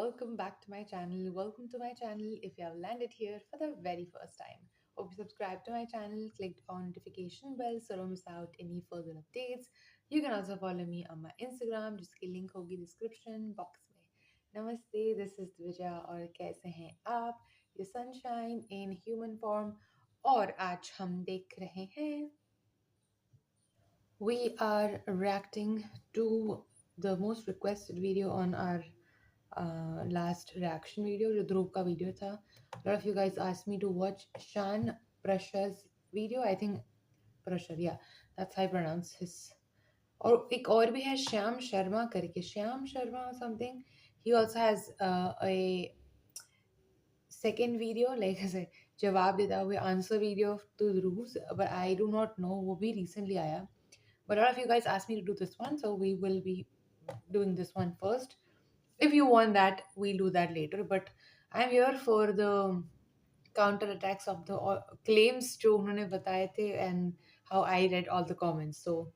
welcome back to my channel. Welcome to my channel if you have landed here for the very first time. Hope you subscribed to my channel, clicked on notification bell so don't miss out any further updates. You can also follow me on my Instagram जिसकी link होगी description box में. Namaste, this is Dvija और कैसे हैं आप? ये sunshine in human form और आज हम देख रहे हैं we are reacting to the most requested video on our last reaction video, जो ध्रुव का video था. A lot of you guys asked me to watch Shan Prasha's video. I think Prashar, yeah, that's how I pronounce his. और एक और भी है श्याम शर्मा करके, Shyam Sharma or something. He also has a second video like ऐसे जवाब देता हुए answer video to Dhruv's, but I do not know, वो भी recently आया. But a lot of you guys asked me to do this one, so we will be doing this one first. If you want that, we'll do that later. But I'm here for the counter attacks of the claims जो उन्होंने बताए थे and how I read all the comments. So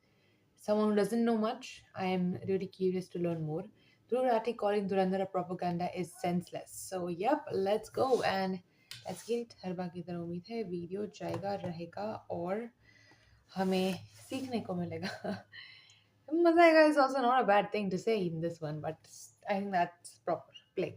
someone who doesn't know much, I am really curious to learn more. Dhruv Rathi calling Dhurandhar a propaganda is senseless. So yep, let's go and let's get it. हर बार की तरह उम्मीद है video जाएगा रहेगा और हमें सीखने को मिलेगा. मजा आएगा is also not a bad thing to say in this one, but I think that's proper. Play.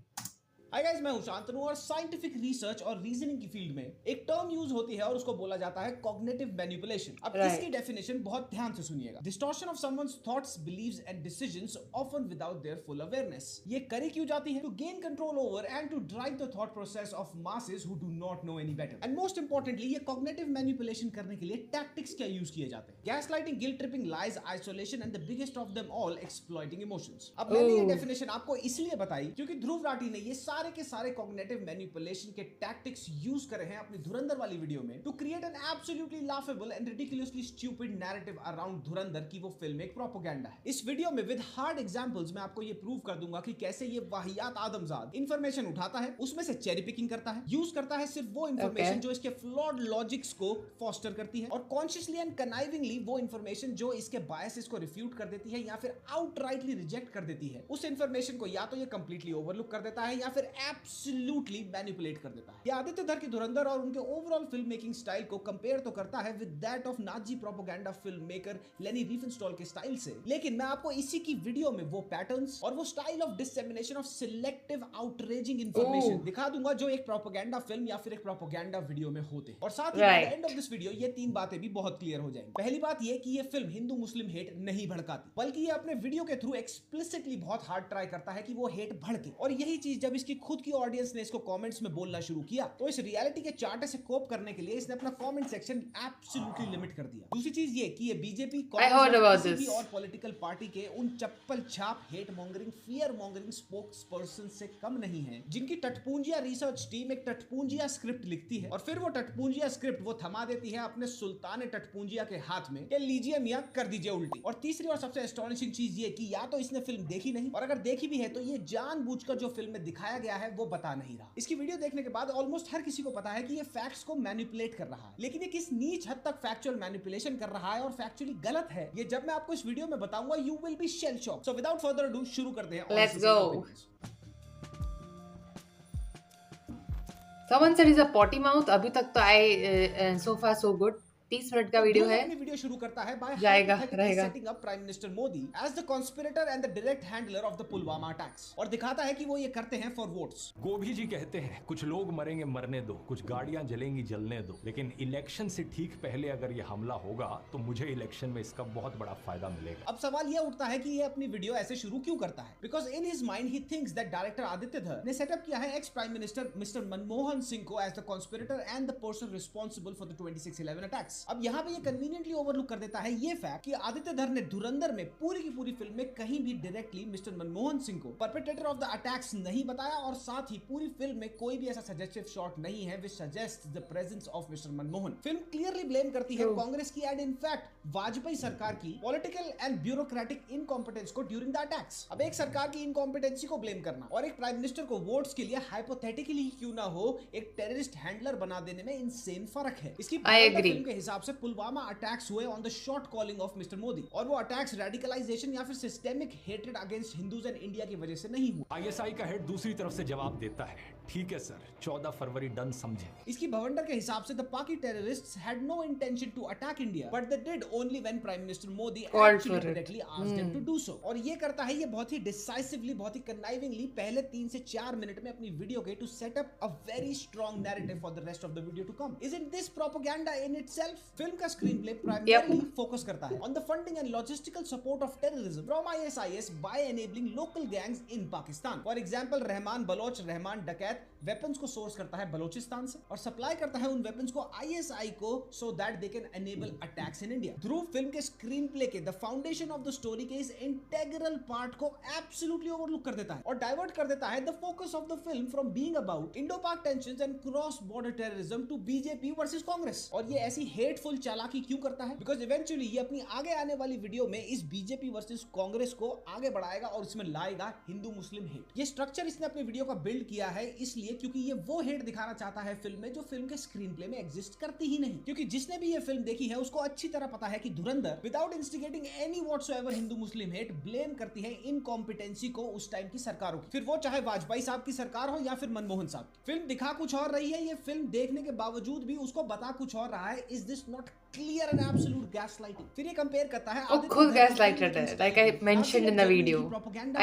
Hi guys, मैं हूं शांतनु और साइंटिफिक रिसर्च और रीजनिंग की फील्ड में एक टर्म यूज होती है और उसको बोला जाता है कॉग्निटिव मैनिपुलेशन. अब इसकी डेफिनेशन बहुत ध्यान से सुनिएगा. Distortion of someone's thoughts, beliefs and decisions often without their full awareness. ये करी क्यों जाती है? To gain control over and to drive the thought process of masses who do not know any better. And most importantly, ये cognitive manipulation करने के लिए tactics क्या यूज किए जाते हैं? Gaslighting, guilt tripping, lies, isolation and the biggest of them all, exploiting emotions. अब मैंने ये डेफिनेशन आपको इसलिए बताई क्योंकि ध्रुव राठी ने ये सारे के सारे कॉग्निटिव मैनिपुलेशन के टैक्टिक्स यूज करे हैं अपनी धुरंधर वाली वीडियो में to create an absolutely laughable and ridiculously stupid narrative around Dhurandhar की वो फिल्म एक प्रोपेगेंडा है. इस वीडियो में विद हार्ड एग्जांपल्स मैं आपको ये प्रूव कर दूंगा कि कैसे ये वाहियात आदमजाद इंफॉर्मेशन उठाता है, उसमें से चेरी पिकिंग करता है, यूज करता है सिर्फ वो इंफॉर्मेशन जो इसके फ्लॉड लॉजिक्स को फॉस्टर करती है, और कॉन्शियसली एंड कनाइविंगली वो इंफॉर्मेशन जो इसके बायसेस को रिफ्यूट कर देती है या फिर आउटराइटली रिजेक्ट कर देती है, उस इंफॉर्मेशन को या तो ये कंप्लीटली ओवरलुक कर देता है या फिर एब्सोल्युटली मैनिपुलेट कर देता है. ये आदित्य धर की धुरंधर और उनके ओवरऑल फिल्म मेकिंग स्टाइल को कंपेयर तो करता है with that of Nazi propaganda film maker लेनी रिफेनस्टॉल के स्टाइल से, लेकिन मैं आपको इसी की वीडियो में वो पैटर्न्स और वो style of dissemination of selective outraging information दिखा दूंगा जो एक प्रोपेगेंडा फिल्म या फिर एक प्रोपेगेंडा वीडियो में होते हैं. और साथ ही by the end of this video ये तीन बातें भी बहुत क्लियर हो जाएंगी. पहली बात ये कि ये फिल्म हिंदू मुस्लिम हेट नहीं भड़काती, बल्कि ये अपने वीडियो के थ्रू एक्सप्लिसिटली बहुत हार्ड ट्राई करता है कि वो हेट भड़के. और यही चीज जब इसकी खुद की ऑडियंस ने इसको कमेंट्स में बोलना शुरू किया तो इस रियलिटी के चार्टर से कोप करने के लिए इसने अपना कमेंट सेक्शन एब्सोल्युटली लिमिट कर दिया. दूसरी चीज ये कि ये बीजेपी कांग्रेस और पॉलिटिकल पार्टी के उन चप्पल छाप hate mongering, fear mongering spokes person से कम नहीं है जिनकी टटपूंजिया रिसर्च टीम एक टटपूंजिया स्क्रिप्ट लिखती है और फिर वो टटपूंजिया स्क्रिप्ट वो थमा देती है अपने सुल्तान टटपूंजिया के हाथ में कि लीजिए मियां कर दीजिए उल्टी. और तीसरी और सबसे एस्टोनिशिंग चीज ये कि या तो इसने फिल्म देखी नहीं, और अगर देखी भी है तो ये जानबूझकर जो फिल्म में दिखाया गया है वो बता नहीं रहा. इसकी वीडियो देखने के बाद ऑलमोस्ट हर किसी को पता है कि ये फैक्ट्स को मैनिपुलेट कर रहा है, लेकिन ये किस नीच हद तक फैक्चुअल मैनिपुलेशन कर रहा है और फैक्चुअली गलत है, ये जब मैं आपको इस वीडियो में बताऊंगा you will be shell shock. So without further ado शुरू करते हैं. Let's go. Someone said he's a potty mouth. अभी तक तो so far so good. 30 minute का वीडियो है. वीडियो शुरू करता है बाय जाएगा रहेगा setting up prime minister Modi as the conspirator and the direct handler of the Pulwama attacks, और दिखाता है कि वो ये करते हैं फॉर वोट्स. गोभी जी कहते हैं कुछ लोग मरेंगे मरने दो, कुछ गाड़ियां जलेंगी जलने दो, लेकिन इलेक्शन से ठीक पहले अगर ये हमला होगा तो मुझे इलेक्शन में इसका बहुत बड़ा फायदा मिलेगा. अब सवाल ये उठता है कि ये अपनी वीडियो ऐसे शुरू क्यों करता है? Because in his mind he thinks that director Aditya Dhar ने सेटअप किया है ex prime minister mister Manmohan Singh को as the conspirator and the person responsible for the 26/11 attacks. अब यहाँ पे ये कन्वीनियंटली ओवरलुक कर देता है ये फैक्ट कि आदित्य धर ने धुरंधर में पूरी की पूरी फिल्म में कहीं भी डायरेक्टली मिस्टर मनमोहन सिंह को परपेट्रेटर ऑफ द अटैक्स नहीं बताया, और साथ ही पूरी फिल्म में कोई भी ऐसा सजेस्टिव शॉट नहीं है which suggests the presence of mister Manmohan. Film clearly blame करती है कांग्रेस की एंड इनफैक्ट वाजपेयी सरकार की पॉलिटिकल एंड ब्यूरोक्रेटिक इनकॉम्पिटेंस को ड्यूरिंग द अटैक्स. अब एक सरकार की इनकॉम्पिटेंसी को ब्लेम करना और एक प्राइम मिनिस्टर को वोट्स के लिए हाइपोथेटिकली क्यों ना हो एक टेररिस्ट हैंडलर बना देने में इनसेन फर्क है. इसकी फिल्म के हिसाब से पुलवामा अटैक्स हुए on the shot calling of mister Modi, और वो अटैक्स रेडिकलाइजेशन या फिर systemic hatred against Hindus and India की वजह से नहीं हुआ। आईएसआई का हेड दूसरी तरफ से जवाब देता है, ठीक है सर, 14 फरवरी डन समझे। इसकी भवंडर के हिसाब से the Pak terrorists had no intention to attack India, but they did only when prime minister Modi actually directly asked them to do so. और ये करता है ये बहुत ही डिसाइसिवली, बहुत ही कन्नाइविंगली पहले 3 से 4 मिनट में अपनी वीडियो के to set up a very strong narrative for the rest of the video to come. Isn't this propaganda in itself? Film का स्क्रीन प्ले प्राइमरीली फोकस करता है on the funding and logistical support of terrorism from ISIS by enabling local gangs in Pakistan. For example, Rehman Baloch, Rehman Dakait weapons को source करता है बलोचिस्तान से और supply करता है उन वेपन्स को ISI को so that they can enable attacks in India. Dhruv film के स्क्रीन प्ले के the foundation of the story के इस इंटेग्रल पार्ट को एब्सोल्युटली ओवरलुक कर देता है और डाइवर्ट कर देता है the focus of the film from being about Indo Pak tensions and cross border terrorism to BJP versus Congress. और ये ऐसी हेटफुल चालाकी क्यों करता है? बिकॉज इवेंचुअली ये अपनी आगे आने वाली वीडियो में इस बीजेपी वर्सेस कांग्रेस को आगे बढ़ाएगा और इसमें लाएगा हिंदू मुस्लिम हेट। ये स्ट्रक्चर इसने अपनी वीडियो का बिल्ड किया है इसलिए क्योंकि ये वो हेट दिखाना चाहता है फिल्म में जो फिल्म के स्क्रीन प्ले में एग्जिस्ट करती ही नहीं। क्योंकि जिसने भी ये फिल्म देखी है उसको अच्छी तरह पता है कि Dhurandhar without instigating any whatsoever Hindu Muslim hate blame करती है इनकॉम्पिटेंसी को उस टाइम की सरकारों की, फिर वो चाहे वाजपेयी साहब की सरकार हो या फिर मनमोहन साहब की। फिल्म दिखा कुछ और रही है, ये फिल्म देखने के बावजूद भी उसको बता कुछ और रहा है। Is this not clear and absolute gaslighting? फिर ये कंपेयर करता है वो खुद gaslighted है, like I mentioned in the video.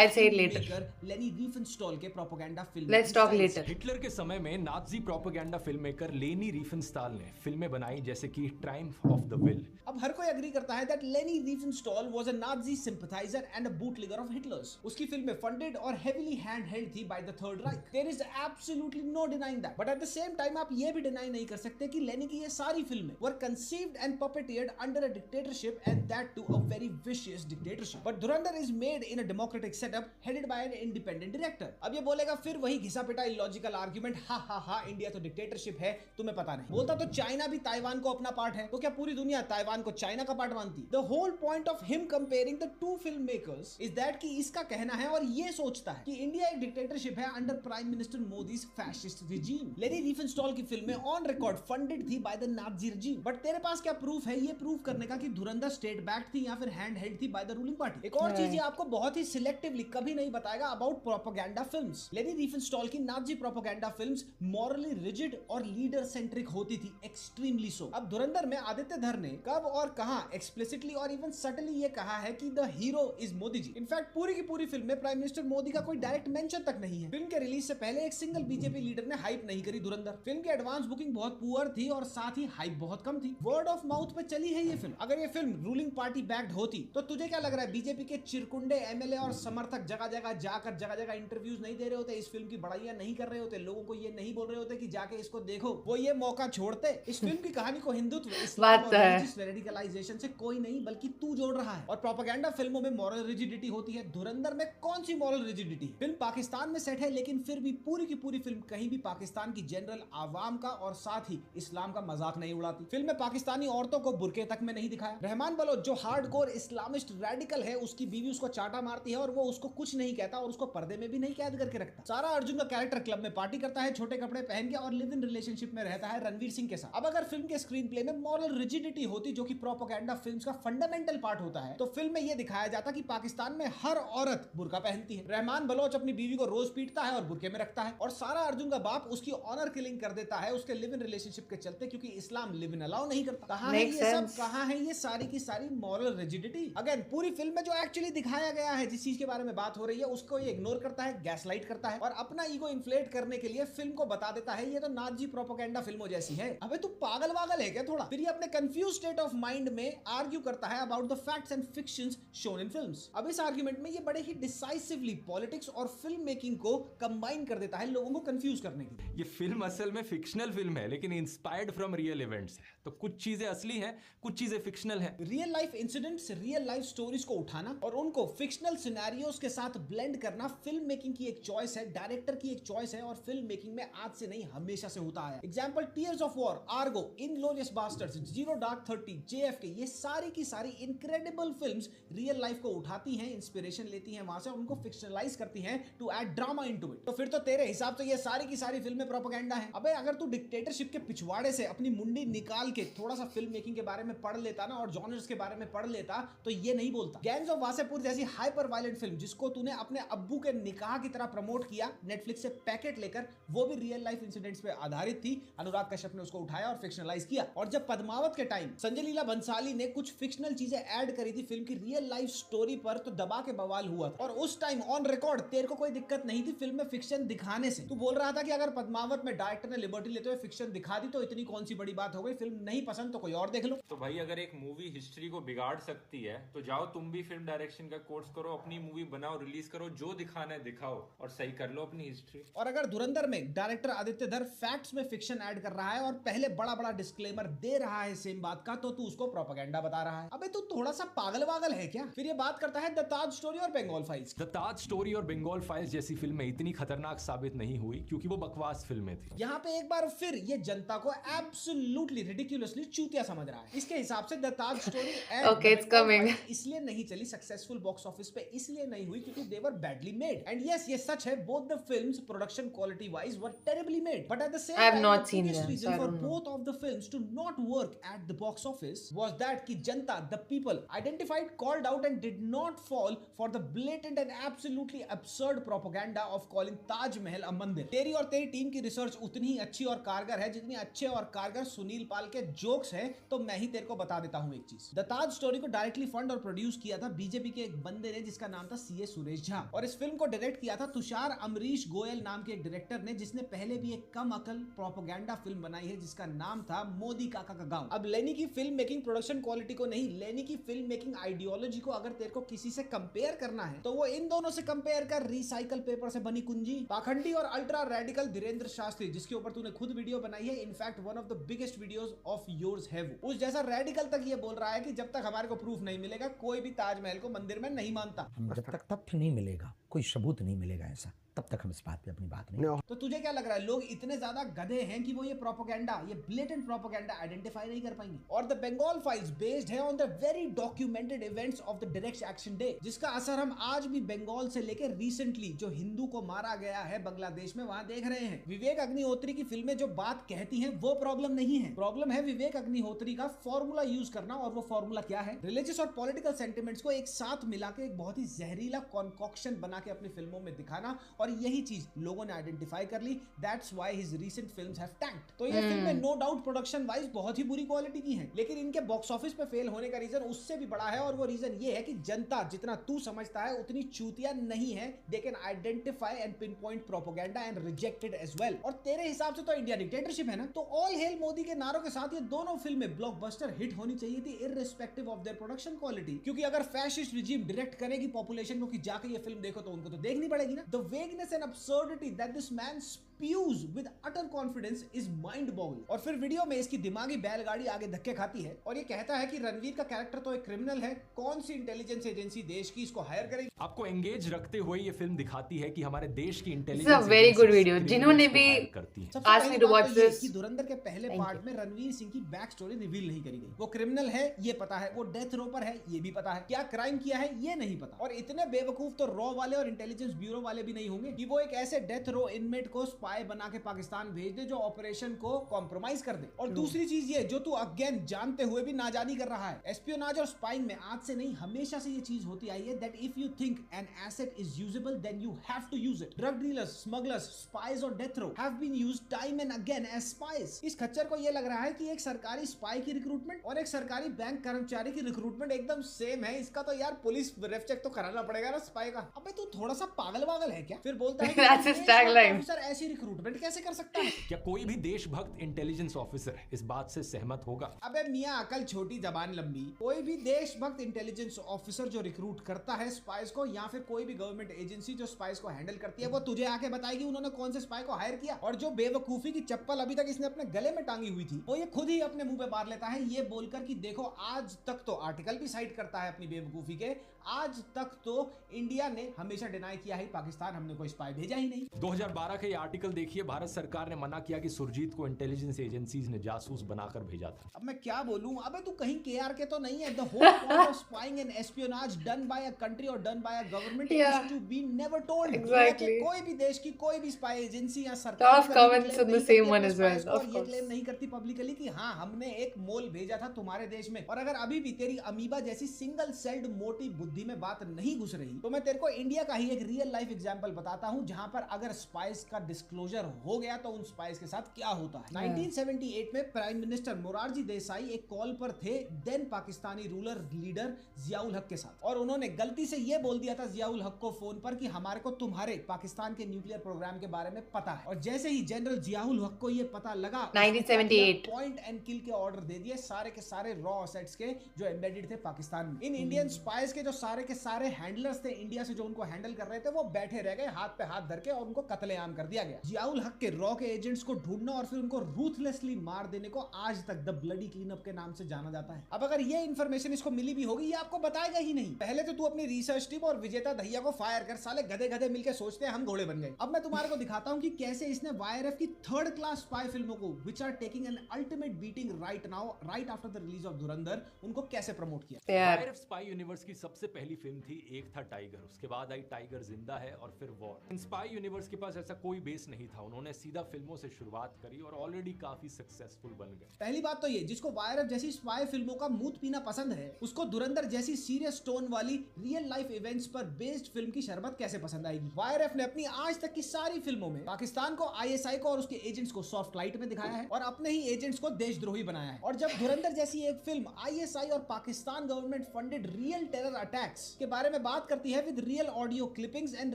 I'll say it later. लेनी रिफेनस्टॉल के propaganda film. Let's talk later. Hitler के समय में नाजी प्रोपेगेंडा फिल्म मेकर लेनी रिफेनस्टाल ने फिल्में बनाई जैसे कि ट्रायम्फ ऑफ द विल। अब हर कोई एग्री करता है that Leni Riefenstahl was a Nazi sympathizer and a bootlegger of Hitlers. उसकी फिल्में फंडेड और हेवीली हैंड हेल्ड थी by the third Reich. There is absolutely no denying that, but at the same time आप ये भी deny नहीं कर सकते कि लेनी की ये सारी फिल्में were conceived and puppeted under a dictatorship and that too a very vicious dictatorship. But Dhurandhar is made in a democratic setup headed by an independent director. अब ये बोलेगा फिर वही घिसा पिटा illogical argument, हा इंडिया तो डिक्टेटरशिप है, तुम्हें पता नहीं। बोलता तो चाइना भी ताइवान को अपना पार्ट है, तो क्या पूरी दुनिया ताइवान को चाइना का पार्ट मानती? The whole point of him comparing the two filmmakers is that कि इसका कहना है और ये सोचता है कि इंडिया एक डिक्टेटरशिप है under prime minister Modi's fascist regime. लेनी रिफेनस्टॉल की फिल्में ऑन रिकॉर्ड फंडेड थी by the Nazi regime. But तेरे पास क्या प्रूफ है ये प्रूफ करने का कि धुरंधर स्टेट बैक थी या फिर हैंड हेल्ड थी बाय द रूलिंग पार्टी? एक और चीज ये आपको बहुत ही सिलेक्टिवली कभी नहीं बताएगा अबाउट प्रोपेगेंडा फिल्म्स। लेनी रिफेनस्टॉल की Nazi propaganda films morally rigid और लीडर सेंट्रिक होती थी, एक्सट्रीमली सो। अब धुरंधर में आदित्य धर ने कब और कहां एक्सप्लिसिटली और इवन सटली ये कहा है कि the hero is Modi ji. In fact पूरी की पूरी फिल्म में प्राइम मिनिस्टर मोदी का कोई डायरेक्ट मेंशन तक नहीं है। फिल्म के रिलीज से पहले एक सिंगल बीजेपी लीडर ने हाइप नहीं करी धुरंधर। फिल्म की एडवांस बुकिंग बहुत पुअर थी और साथ ही हाइप बहुत कम थी। वर्ड ऑफ माउथ पे चली है ये फिल्म। अगर ये फिल्म रूलिंग पार्टी बैक्ड होती तो तुझे क्या लग रहा है बीजेपी के चिरकुंडे एमएलए और समर्थक जगह जगह जाकर जगह जगह इंटरव्यूज नहीं दे रहे होते, इस फिल्म की बड़ाइयां नहीं कर रहे होते, लोगों को ये नहीं बोल रहे होते कि जाके इसको देखो, वो ये मौका छोड़ते? इस फिल्म की कहानी को हिंदुत्व, इस्लाम और रेडिकलाइजेशन से कोई नहीं बल्कि तू जोड़ रहा है। और प्रोपेगेंडा फिल्मों में मॉरल रिजिडिटी होती है, धुरंधर में कौन सी मॉरल रिजिडिटी? फिल्म पाकिस्तान में सेट है लेकिन फिर भी पूरी की पूरी फिल्म कहीं भी पाकिस्तान की जनरल आवाम का और साथ ही इस्लाम का मजाक नहीं उड़ाती। फिल्म में पाकिस्तानी औरतों को बुरके तक में नहीं दिखाया। रहमान बलोच जो हार्डकोर इस्लामिस्ट रेडिकल है, उसकी बीवी उसको चाटा मारती है और वो उसको कुछ नहीं कहता और उसको पर्दे में भी नहीं कैद करके रखता। सारा अर्जुन का कैरेक्टर क्लब में पार्टी करता है, छोटे कपड़े पहन के, और लिव इन रिलेशनशिप में रहता है रणवीर सिंह के साथ। अब अगर फिल्म के स्क्रीन प्ले में मॉरल रिजिडिटी होती जो कि प्रोपेगेंडा फिल्म्स का फंडामेंटल पार्ट होता है, तो फिल्म में यह दिखाया जाता कि पाकिस्तान में हर औरत बुर्का पहनती है। रहमान बलोच अपनी बीवी को रोज पीटता है और बुरके में रखता है, और सारा अर्जुन का बाप उसकी ऑनर किलिंग कर देता है उसके लिव इन रिलेशनशिप के चलते, क्योंकि इस्लाम लिव इन अलाउ नहीं करता। कहां है ये सब? कहां है ये सारी की सारी मॉरल रिजिडिटी? अगेन पूरी फिल्म में जो एक्चुअली दिखाया गया है, जिस चीज के बारे में बात हो रही है, उसको ये इग्नोर करता है, गैसलाइट करता है और अपना ईगो इन्फ्लेट करने के लिए फिल्म को बता देता है ये तो नाजी प्रोपेगेंडा फिल्मों जैसी है। अबे तू पागल वागल है क्या थोड़ा? फिर ये अपने कंफ्यूज स्टेट ऑफ माइंड में आर्ग्यू करता है about the facts and fictions shown in films. अब इस आर्गुमेंट में ये बड़े ही डिसाइसिवली पॉलिटिक्स और फिल्म मेकिंग को कंबाइन कर देता है लोगों को कंफ्यूज करने के लिए। ये फिल्म असल में फिक्शनल फिल्म है लेकिन इंस्पायर्ड फ्रॉम रियल इवेंट्स है, तो कुछ चीजें असली हैं, कुछ चीजें फिक्शनल है। Real life incidents, real life stories को उठाना और उनको फिक्शनल सिनेरियोस के साथ ब्लेंड करना फिल्म मेकिंग की एक चॉइस है, डायरेक्टर की एक चॉइस चॉइस है और फिल्म मेकिंग में आज से नहीं हमेशा से होता है। Example Tears of War, Argo, Inglourious Basterds, Zero Dark 30, JFK, ये सारी की सारी इनक्रेडिबल फिल्म्स रियल लाइफ को उठाती हैं, इंस्पिरेशन लेती हैं वहां से, उनको फिक्शनलाइज करती हैं to add drama into it. तो फिर तो तेरे हिसाब से ये सारी की सारी फिल्में प्रोपेगेंडा है। अबे अगर तू डिक्टेटरशिप के पिछवाड़े से अपनी मुंडी निकाल के थोड़ा सा फिल्म मेकिंग के बारे में पढ़ लेता ना और जॉनर्स के बारे में पढ़ लेता तो ये नहीं बोलता। गैंग्स ऑफ वासेपुर जैसी हाइपर वायलेंट फिल्म जिसको तूने अपने अब्बू के निकाह की तरह प्रमोट किया नेटफ्लिक्स से पैकेट लेकर, वो भी रियल लाइफ इंसिडेंट्स पे आधारित थी। अनुराग कश्यप ने उसको उठाया और फिक्शनलाइज किया। और जब पद्मावत के टाइम संजय लीला बंसाली ने कुछ फिक्शनल चीजें ऐड करी थी फिल्म की रियल लाइफ स्टोरी पर, तो दबा के बवाल हुआ था। और उस टाइम ऑन रिकॉर्ड तेरे को कोई दिक्कत नहीं थी फिल्म में फिक्शन दिखाने से। तू बोल रहा था कि अगर पद्मावत में डायरेक्टर ने लिबर्टी लेते हुए फिक्शन दिखा दी तो इतनी कौन सी बड़ी बात हो गई, फिल्म नहीं पसंद तो कोई और देख लो। तो भाई अगर एक मूवी हिस्ट्री को बिगाड़ सकती है तो जाओ तुम भी फिल्म डायरेक्शन का कोर्स करो, अपनी मूवी बनाओ, रिलीज करो, जो दिखाना है दिखाओ और सही कर लो अपनी हिस्ट्री। और अगर धुरंधर में डायरेक्टर आदित्य धर फैक्ट्स में फिक्शन ऐड कर रहा है और पहले बड़ा बड़ा डिस्क्लेमर दे रहा है सेम बात का, तो तू उसको प्रोपेगेंडा बता रहा है। अबे तू थोड़ा सा पागल वागल है क्या? फिर ये बात करता है द ताज स्टोरी और Bengal Files. The Taj Story और बंगाल फाइल्स जैसी फिल्में इतनी खतरनाक साबित नहीं हुई क्योंकि वो बकवास फिल्में थी। यहाँ पे एक बार फिर ये जनता को एब्सोल्युटली रिडिकुलसली चूतिया समझ रहा है। इसके हिसाब से the Taj story Okay, it's coming. इसलिए नहीं चली सक्सेसफुल बॉक्स ऑफिस पे, इसलिए नहीं हुई क्योंकि दे वर बैडली मेड। एंड यस ये सच है, both the films production quality wise were terribly made, but at the same I have time not the seen biggest them, reason so I for don't know. both of the films to not work at the box office was that कि जनता, the people identified, called out and did not fall for the blatant and absolutely absurd propaganda of calling Taj Mahal a मंदिर। तेरी और तेरी team की research उतनी ही अच्छी और कारगर है जितनी अच्छे और कारगर सुनील पाल के जोक्स हैं। तो मैं ही तेरे को बता देता हूं एक चीज, द ताज स्टोरी को डायरेक्टली फंड और प्रोड्यूस किया था बीजेपी के एक बंदे ने जिसका नाम था CA सुरेश झा, और इस फिल्म को डायरेक्ट किया था तुषार अमरीश गोयल नाम के एक डायरेक्टर ने, जिसने पहले भी एक कम अकल प्रोपेगेंडा फिल्म बनाई है जिसका नाम था मोदी काका का गांव। अब लेनी की फिल्म मेकिंग प्रोडक्शन क्वालिटी को नहीं, लेनी की फिल्म मेकिंग आइडियोलॉजी को अगर तेरे को किसी से कंपेयर करना है तो वो इन दोनों से कंपेयर कर, रिसाइकल पेपर से बनी कुंजी, पाखंडी और अल्ट्रा रेडिकल धीरेन्द्र शास्त्री जिसके ऊपर तूने खुद वीडियो बनाई है, in fact one of the biggest videos of yours है वो। उस जैसा रेडिकल तक ये बोल रहा है कि जब तक हमारे को प्रूफ नहीं मिलेगा कोई भी ताजमहल को मंदिर में नहीं मानता। जब तक तथ्य नहीं मिलेगा, कोई सबूत नहीं मिलेगा ऐसा, तब तक हम इस बात पे अपनी बात नहीं। तो तुझे क्या लग रहा है लोग इतने ज्यादा गधे हैं कि वो ये प्रोपेगेंडा, ये ब्लेटेंट प्रोपेगेंडा आइडेंटिफाई नहीं कर पाएंगे? और द बंगाल फाइल्स बेस्ड है on the very documented events of the direct action day, जिसका असर हम आज भी बंगाल से लेकर रिसेंटली जो हिंदू को मारा गया है बांग्लादेश में वहां देख रहे हैं। विवेक अग्निहोत्री की फिल्में जो बात कहती हैं वो प्रॉब्लम नहीं है, प्रॉब्लम है विवेक अग्निहोत्री का फॉर्मूला यूज करना। और वो फॉर्मूला क्या है? रिलीजियस और पॉलिटिकल सेंटिमेंट्स को एक साथ मिला के एक बहुत ही जहरीला कॉन्कॉक्शन बना के अपनी फिल्मों में दिखाना, और यही चीज लोगों ने आइडेंटिफाई कर ली। That's why his recent films have tanked. तो ये फिल्में नो डाउट प्रोडक्शन वाइज बहुत ही बुरी क्वालिटी की हैं, लेकिन इनके बॉक्स ऑफिस पे फेल होने का रीजन उससे भी बड़ा है, और वो रीजन ये है कि जनता जितना तू समझता है उतनी चूतिया नहीं है। They can identify and pinpoint propaganda and reject it as well. और तेरे हिसाब से तो इंडिया डिक्टेटरशिप है ना, तो ऑल हेल मोदी के नारों के साथ ये दोनों फिल्में ब्लॉकबस्टर हिट होनी चाहिए थी irrespective of their production quality. क्योंकि अगर फैशिस्ट रिजीम डायरेक्ट करेगी पॉपुलेशन को कि जाके ये फिल्म देखो, तो उनको तो देखनी पड़ेगी ना। The vagueness and absurdity that this man spews with utter confidence is mind-boggling। और फिर वीडियो में इसकी दिमागी बैलगाड़ी आगे धक्के खाती है और ये कहता है कि रणवीर का कैरेक्टर तो एक क्रिमिनल है, कौन सी इंटेलिजेंस एजेंसी देश की इसको हायर करेगी। आपको एंगेज रखते हुए ये फिल्म दिखाती है कि हमारे देश की This is a intelligence very good video. जिन्होंने भी करती है। सबसे Ask पहली me to बात watch तो ये this. कि धुरंधर के पहले Thank पार्ट में रणवीर सिंह की बैक स्टोरी रिवील नहीं करी गई। वो क्रिमिनल है ये पता है, वो डेथ रो पर है ये भी पता है, क्या क्राइम किया है ये नहीं पता। और इतने बेवकूफ तो रॉ वाले और इंटेलिजेंस ब्यूरो वाले भी नहीं होंगे कि वो एक ऐसे डेथ रो इनमेट को स्पाई बना के पाकिस्तान भेज दे जो ऑपरेशन को कॉम्प्रोमाइज कर दे। और दूसरी चीज ये जो तू अगेन जानते हुए भी नाजानी कर रहा है, एस्पियोनाज और स्पाइंग में आज से नहीं हमेशा से ये चीज होती आई है that if you think an asset is usable then you have to use it. Drug dealers, smugglers, spies और death row have been used time and again as spies. इस खच्चर को ये लग रहा है कि एक सरकारी स्पाई की रिक्रूटमेंट और एक सरकारी बैंक कर्मचारी की रिक्रूटमेंट एकदम सेम है। इसका तो यार पुलिस रेफ चेक तो कराना पड़ेगा ना स्पाई का। अबे तू थोड़ा सा पागल वागल है क्या? फिर बोलता है That's his tagline. ऑफिसर ऐसी रिक्रूटमेंट कैसे कर सकता है? क्या कोई भी देशभक्त इंटेलिजेंस ऑफिसर इस बात से सहमत होगा? अबे मियां, अकल छोटी जबान लंबी। कोई भी देशभक्त इंटेलिजेंस ऑफिसर जो रिक्रूट करता है स्पाइस को, या फिर कोई भी गवर्नमेंट एजेंसी जो स्पाइस को हैंडल करती है, वो तुझे आके बताएगी उन्होंने कौन से स्पाई को हायर किया। और जो बेवकूफी की चप्पल अभी तक इसने अपने गले में टांगी हुई थी, वो ये खुद ही अपने मुंह पे मार लेता है, ये बोलकर कि देखो आज तक तो आर्टिकल भी साइड करता है अपनी बेवकूफी के, आज तक तो इंडिया ने हमेशा डिनाई किया है पाकिस्तान हमने कोई स्पाई भेजा ही नहीं। 2012 का ये आर्टिकल देखिए, भारत सरकार ने मना किया कि सुरजीत को इंटेलिजेंस एजेंसीज ने जासूस बनाकर भेजा था। अब मैं क्या बोलूं? अबे तू कहीं केआर के तो नहीं है? The whole point of spying and espionage done by a country और done by a government is to be never told. Exactly. कोई भी देश की कोई भी स्पाई एजेंसी या Lot सरकार of comments on the same one as well, of ये course. क्लेम नहीं करती पब्लिकली कि हाँ हमने एक मोल भेजा था तुम्हारे देश में। और अगर अभी भी तेरी अमीबा जैसी सिंगल सेल्ड मोटी बुद्धि में बात नहीं घुस रही, तो मैं तेरे को इंडिया का ही एक रियल लाइफ एग्जांपल बताता हूं, जहां पर अगर स्पाइस का डिस्क्लोजर हो गया तो उन स्पाइस के साथ क्या होता है। 1978 में प्राइम मिनिस्टर मोरारजी देसाई एक कॉल पर थे then Pakistani ruler leader Ziaul Haq के साथ, और उन्होंने गलती से यह बोल दिया था जियाउल हक को फोन पर कि हमारे को तुम्हारे पाकिस्तान के न्यूक्लियर प्रोग्राम के बारे में पता है। और जैसे ही जनरल जियाउल हक को यह पता लगा, 1978 पॉइंट एंड किल के ऑर्डर दे दिए सारे के सारे रॉ असेट्स के जो एम्बेडेड थे पाकिस्तान में। इन इंडियन स्पाइस के जो सारे के सारे हैंडलर्स थे इंडिया से जो उनको हैंडल कर रहे थे, वो बैठे रह गए हाथ पे हाथ धर के, और उनको कत्लेआम कर दिया गया। जियाउल हक के रॉ के एजेंट्स को ढूंढना और फिर उनको रूथलेसली मार देने को आज तक द ब्लडी क्लीन अप के नाम से जाना जाता है। अब अगर ये इन्फॉर्मेशन इसको मिली भी होगी, ये आपको बताएगा ही नहीं। पहले तो तू अपनी रिसर्च टीम और विजेता दहिया को फायर कर, साले गधे गधे मिलकर सोचते हैं हम घोड़े बन गए। अब मैं तुम्हारे को दिखाता हूं कि कैसे इसने वाईआरएफ की थर्ड क्लास स्पाई फिल्मों को, which are taking an ultimate beating right now, right after the release of Dhurandhar, उनको कैसे प्रमोट किया। वाईआरएफ स्पाई यूनिवर्स की सबसे पहली फिल्म थी एक था टाइगर, उसके बाद आई टाइगर जिंदा है और फिर वॉर। इन स्पाई यूनिवर्स के पास ऐसा कोई बेस नहीं था, उन्होंने सीधा फिल्मों से शुरुआत करी और ऑलरेडी काफी सक्सेसफुल बन गए। पहली बात तो ये, जिसको वाईआरएफ जैसी स्पाई फिल्मों का मूत पीना पसंद है, उसको धुरंधर जैसी सीरियस टोन वाली रियल लाइफ इवेंट्स पर बेस्ड फिल्म की शरबत कैसे पसंद आएगी। वाईआरएफ ने अपनी आज तक की सारी फिल्मों में पाकिस्तान को, आईएसआई को और उसके एजेंट्स को सॉफ्ट लाइट में दिखाया है और अपने ही एजेंट्स को देशद्रोही बनाया है। और जब धुरंधर जैसी एक फिल्म आईएसआई और Pakistan government funded real terror attacks के बारे में बात करती है with real audio clippings and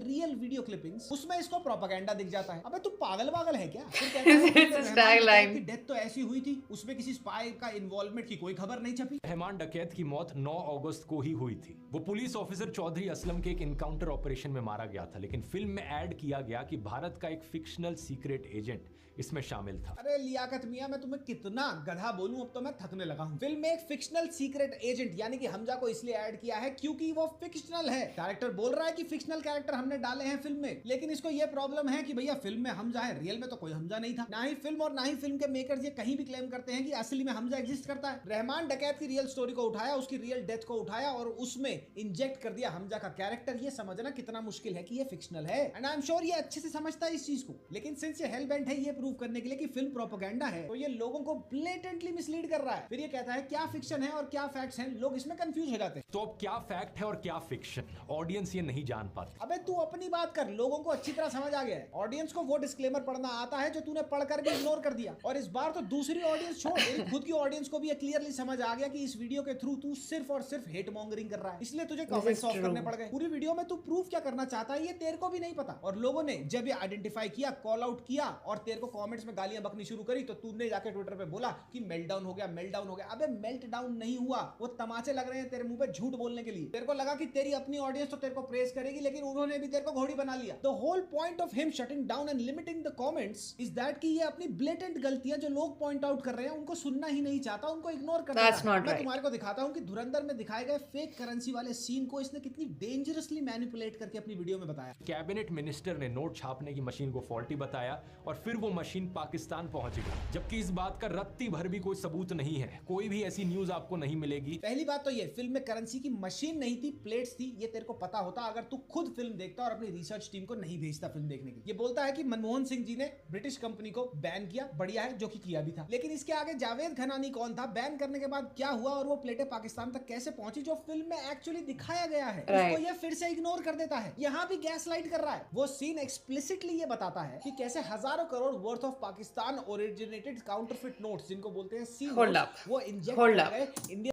real video clippings, उसमें इसको प्रोपेगेंडा दिख जाता है। अबे तू पागल वागल है क्या? फिर कहता है कि रहमान की डेथ तो ऐसी हुई थी, उसमें किसी स्पाई का इन्वॉल्वमेंट की कोई खबर नहीं छपी। रहमान डकैत की मौत 9 अगस्त को ही हुई थी। वो पुलिस ऑफिसर चौधरी असलम के एक इनकाउंटर ऑपरेशन में मारा गया था, लेकिन फिल्म में ऐड किया गया कि भारत का एक फिक्शनल सीक्रेट एजेंट इसमें शामिल था। अरे लियाकत मियां, मैं तुम्हें कितना गधा बोलूं, अब तो मैं थकने लगा हूं। फिल्म में एक फिक्शनल सीक्रेट एजेंट यानी कि हमजा को इसलिए ऐड किया है क्योंकि वो फिक्शनल है। डायरेक्टर बोल रहा है कि फिक्शनल कैरेक्टर हमने डाले हैं फिल्म में, लेकिन इसको ये प्रॉब्लम है कि भैया फिल्म में हमजा है, रियल में तो कोई हमजा नहीं था। ना ही फिल्म और ना ही फिल्म के मेकर्स ये कहीं भी क्लेम करते हैं कि असली में हमजा एग्जिस्ट करता है। रहमान डकैत की रियल स्टोरी को उठाया, उसकी रियल डेथ को उठाया और उसमें इंजेक्ट कर दिया हमजा का कैरेक्टर। ये समझना कितना मुश्किल है कि ये फिक्शनल है, एंड आई एम श्योर ये अच्छे से समझता है इस चीज को। लेकिन सिंस ये हेल बेंट है ये प्रूव करने के लिए कि फिल्म प्रोपेगेंडा है, तो ये लोगों को ब्लेटेंटली मिसलीड कर रहा है। फिर ये कहता है क्या फिक्शन है और क्या फैक्ट्स हैं, लोग इसमें कंफ्यूज हो जाते हैं। तो अब क्या फैक्ट है और क्या फिक्शन, ऑडियंस ये नहीं जान पाती। अबे तू अपनी बात कर, लोगों को अच्छी तरह समझ आ गया है। ऑडियंस को वो डिस्क्लेमर पढ़ना आता है जो तूने पढ़कर भी इग्नोर कर दिया, और इस बार तो दूसरी ऑडियंस छोड़, तेरी खुद की ऑडियंस को भी क्लियरली समझ आ गया कि इस वीडियो के थ्रू तू सिर्फ और सिर्फ हेट मॉन्गरिंग कर रहा है, इसलिए तुझे कमेंट्स ऑफ करने पड़ गए। पूरी वीडियो में तू प्रूफ क्या करना चाहता है ये तेरे को भी नहीं पता, और लोगों ने जब ये आइडेंटिफाई किया, कॉल आउट किया और तेरे को कमेंट्स में गालियां बकनी शुरू करी, तो तूने जाके ट्विटर पे बोला कि मेल्टडाउन हो गया, मेल्टडाउन हो गया। अबे मेल्टडाउन नहीं हुआ, वो तमाचे लग रहे हैं तेरे मुंह पे झूठ बोलने के लिए। तेरे को लगा कि तेरी अपनी ऑडियंस तो तेरे को प्रेज करेगी, लेकिन उन्होंने भी तेरे को घोड़ी बना लिया। The whole point of him shutting down and limiting the comments is that कि ये अपनी ब्लेटेंट गलतियां जो लोग पॉइंट आउट कर रहे हैं उनको सुनना ही नहीं चाहता, उनको इग्नोर कर देता है। मैं तुम्हारे को दिखाता हूं कि धुरंधर में दिखाए गए फेक करेंसी वाले सीन को इसने कितनी डेंजरसली मैनिपुलेट करके अपनी वीडियो में बताया। कैबिनेट मिनिस्टर ने नोट छापने की मशीन को फॉल्टी बताया और फिर वो मशीन पाकिस्तान पहुंच गई, जबकि इस बात का रत्ती भर भी कोई सबूत नहीं है। कोई भी ऐसी न्यूज आपको नहीं मिलेगी। पहली बात तो ये, फिल्म में करेंसी की मशीन नहीं थी, प्लेट्स थी। ये तेरे को पता होता अगर तू खुद फिल्म देखता और अपनी रिसर्च टीम को नहीं भेजता फिल्म देखने के लिए। ये बोलता है कि मनमोहन सिंह जी ने ब्रिटिश कंपनी को बैन किया, बढ़िया है, जो कि किया भी था, लेकिन इसके आगे जावेद खनानी कौन था, बैन करने के बाद क्या हुआ और वो प्लेटें पाकिस्तान तक कैसे पहुंची, जो फिल्म में एक्चुअली दिखाया गया है, उसको ये फिर से इग्नोर कर देता है। यहाँ भी गैस लाइट कर रहा है। वो सीन एक्सप्लिसिटली ये बताता है कि कैसे हजारों crore worth of Pakistan originated counterfeit notes, जिनको बोलते हैं सी नोट्स, वो इंजेक्ट कर गए India.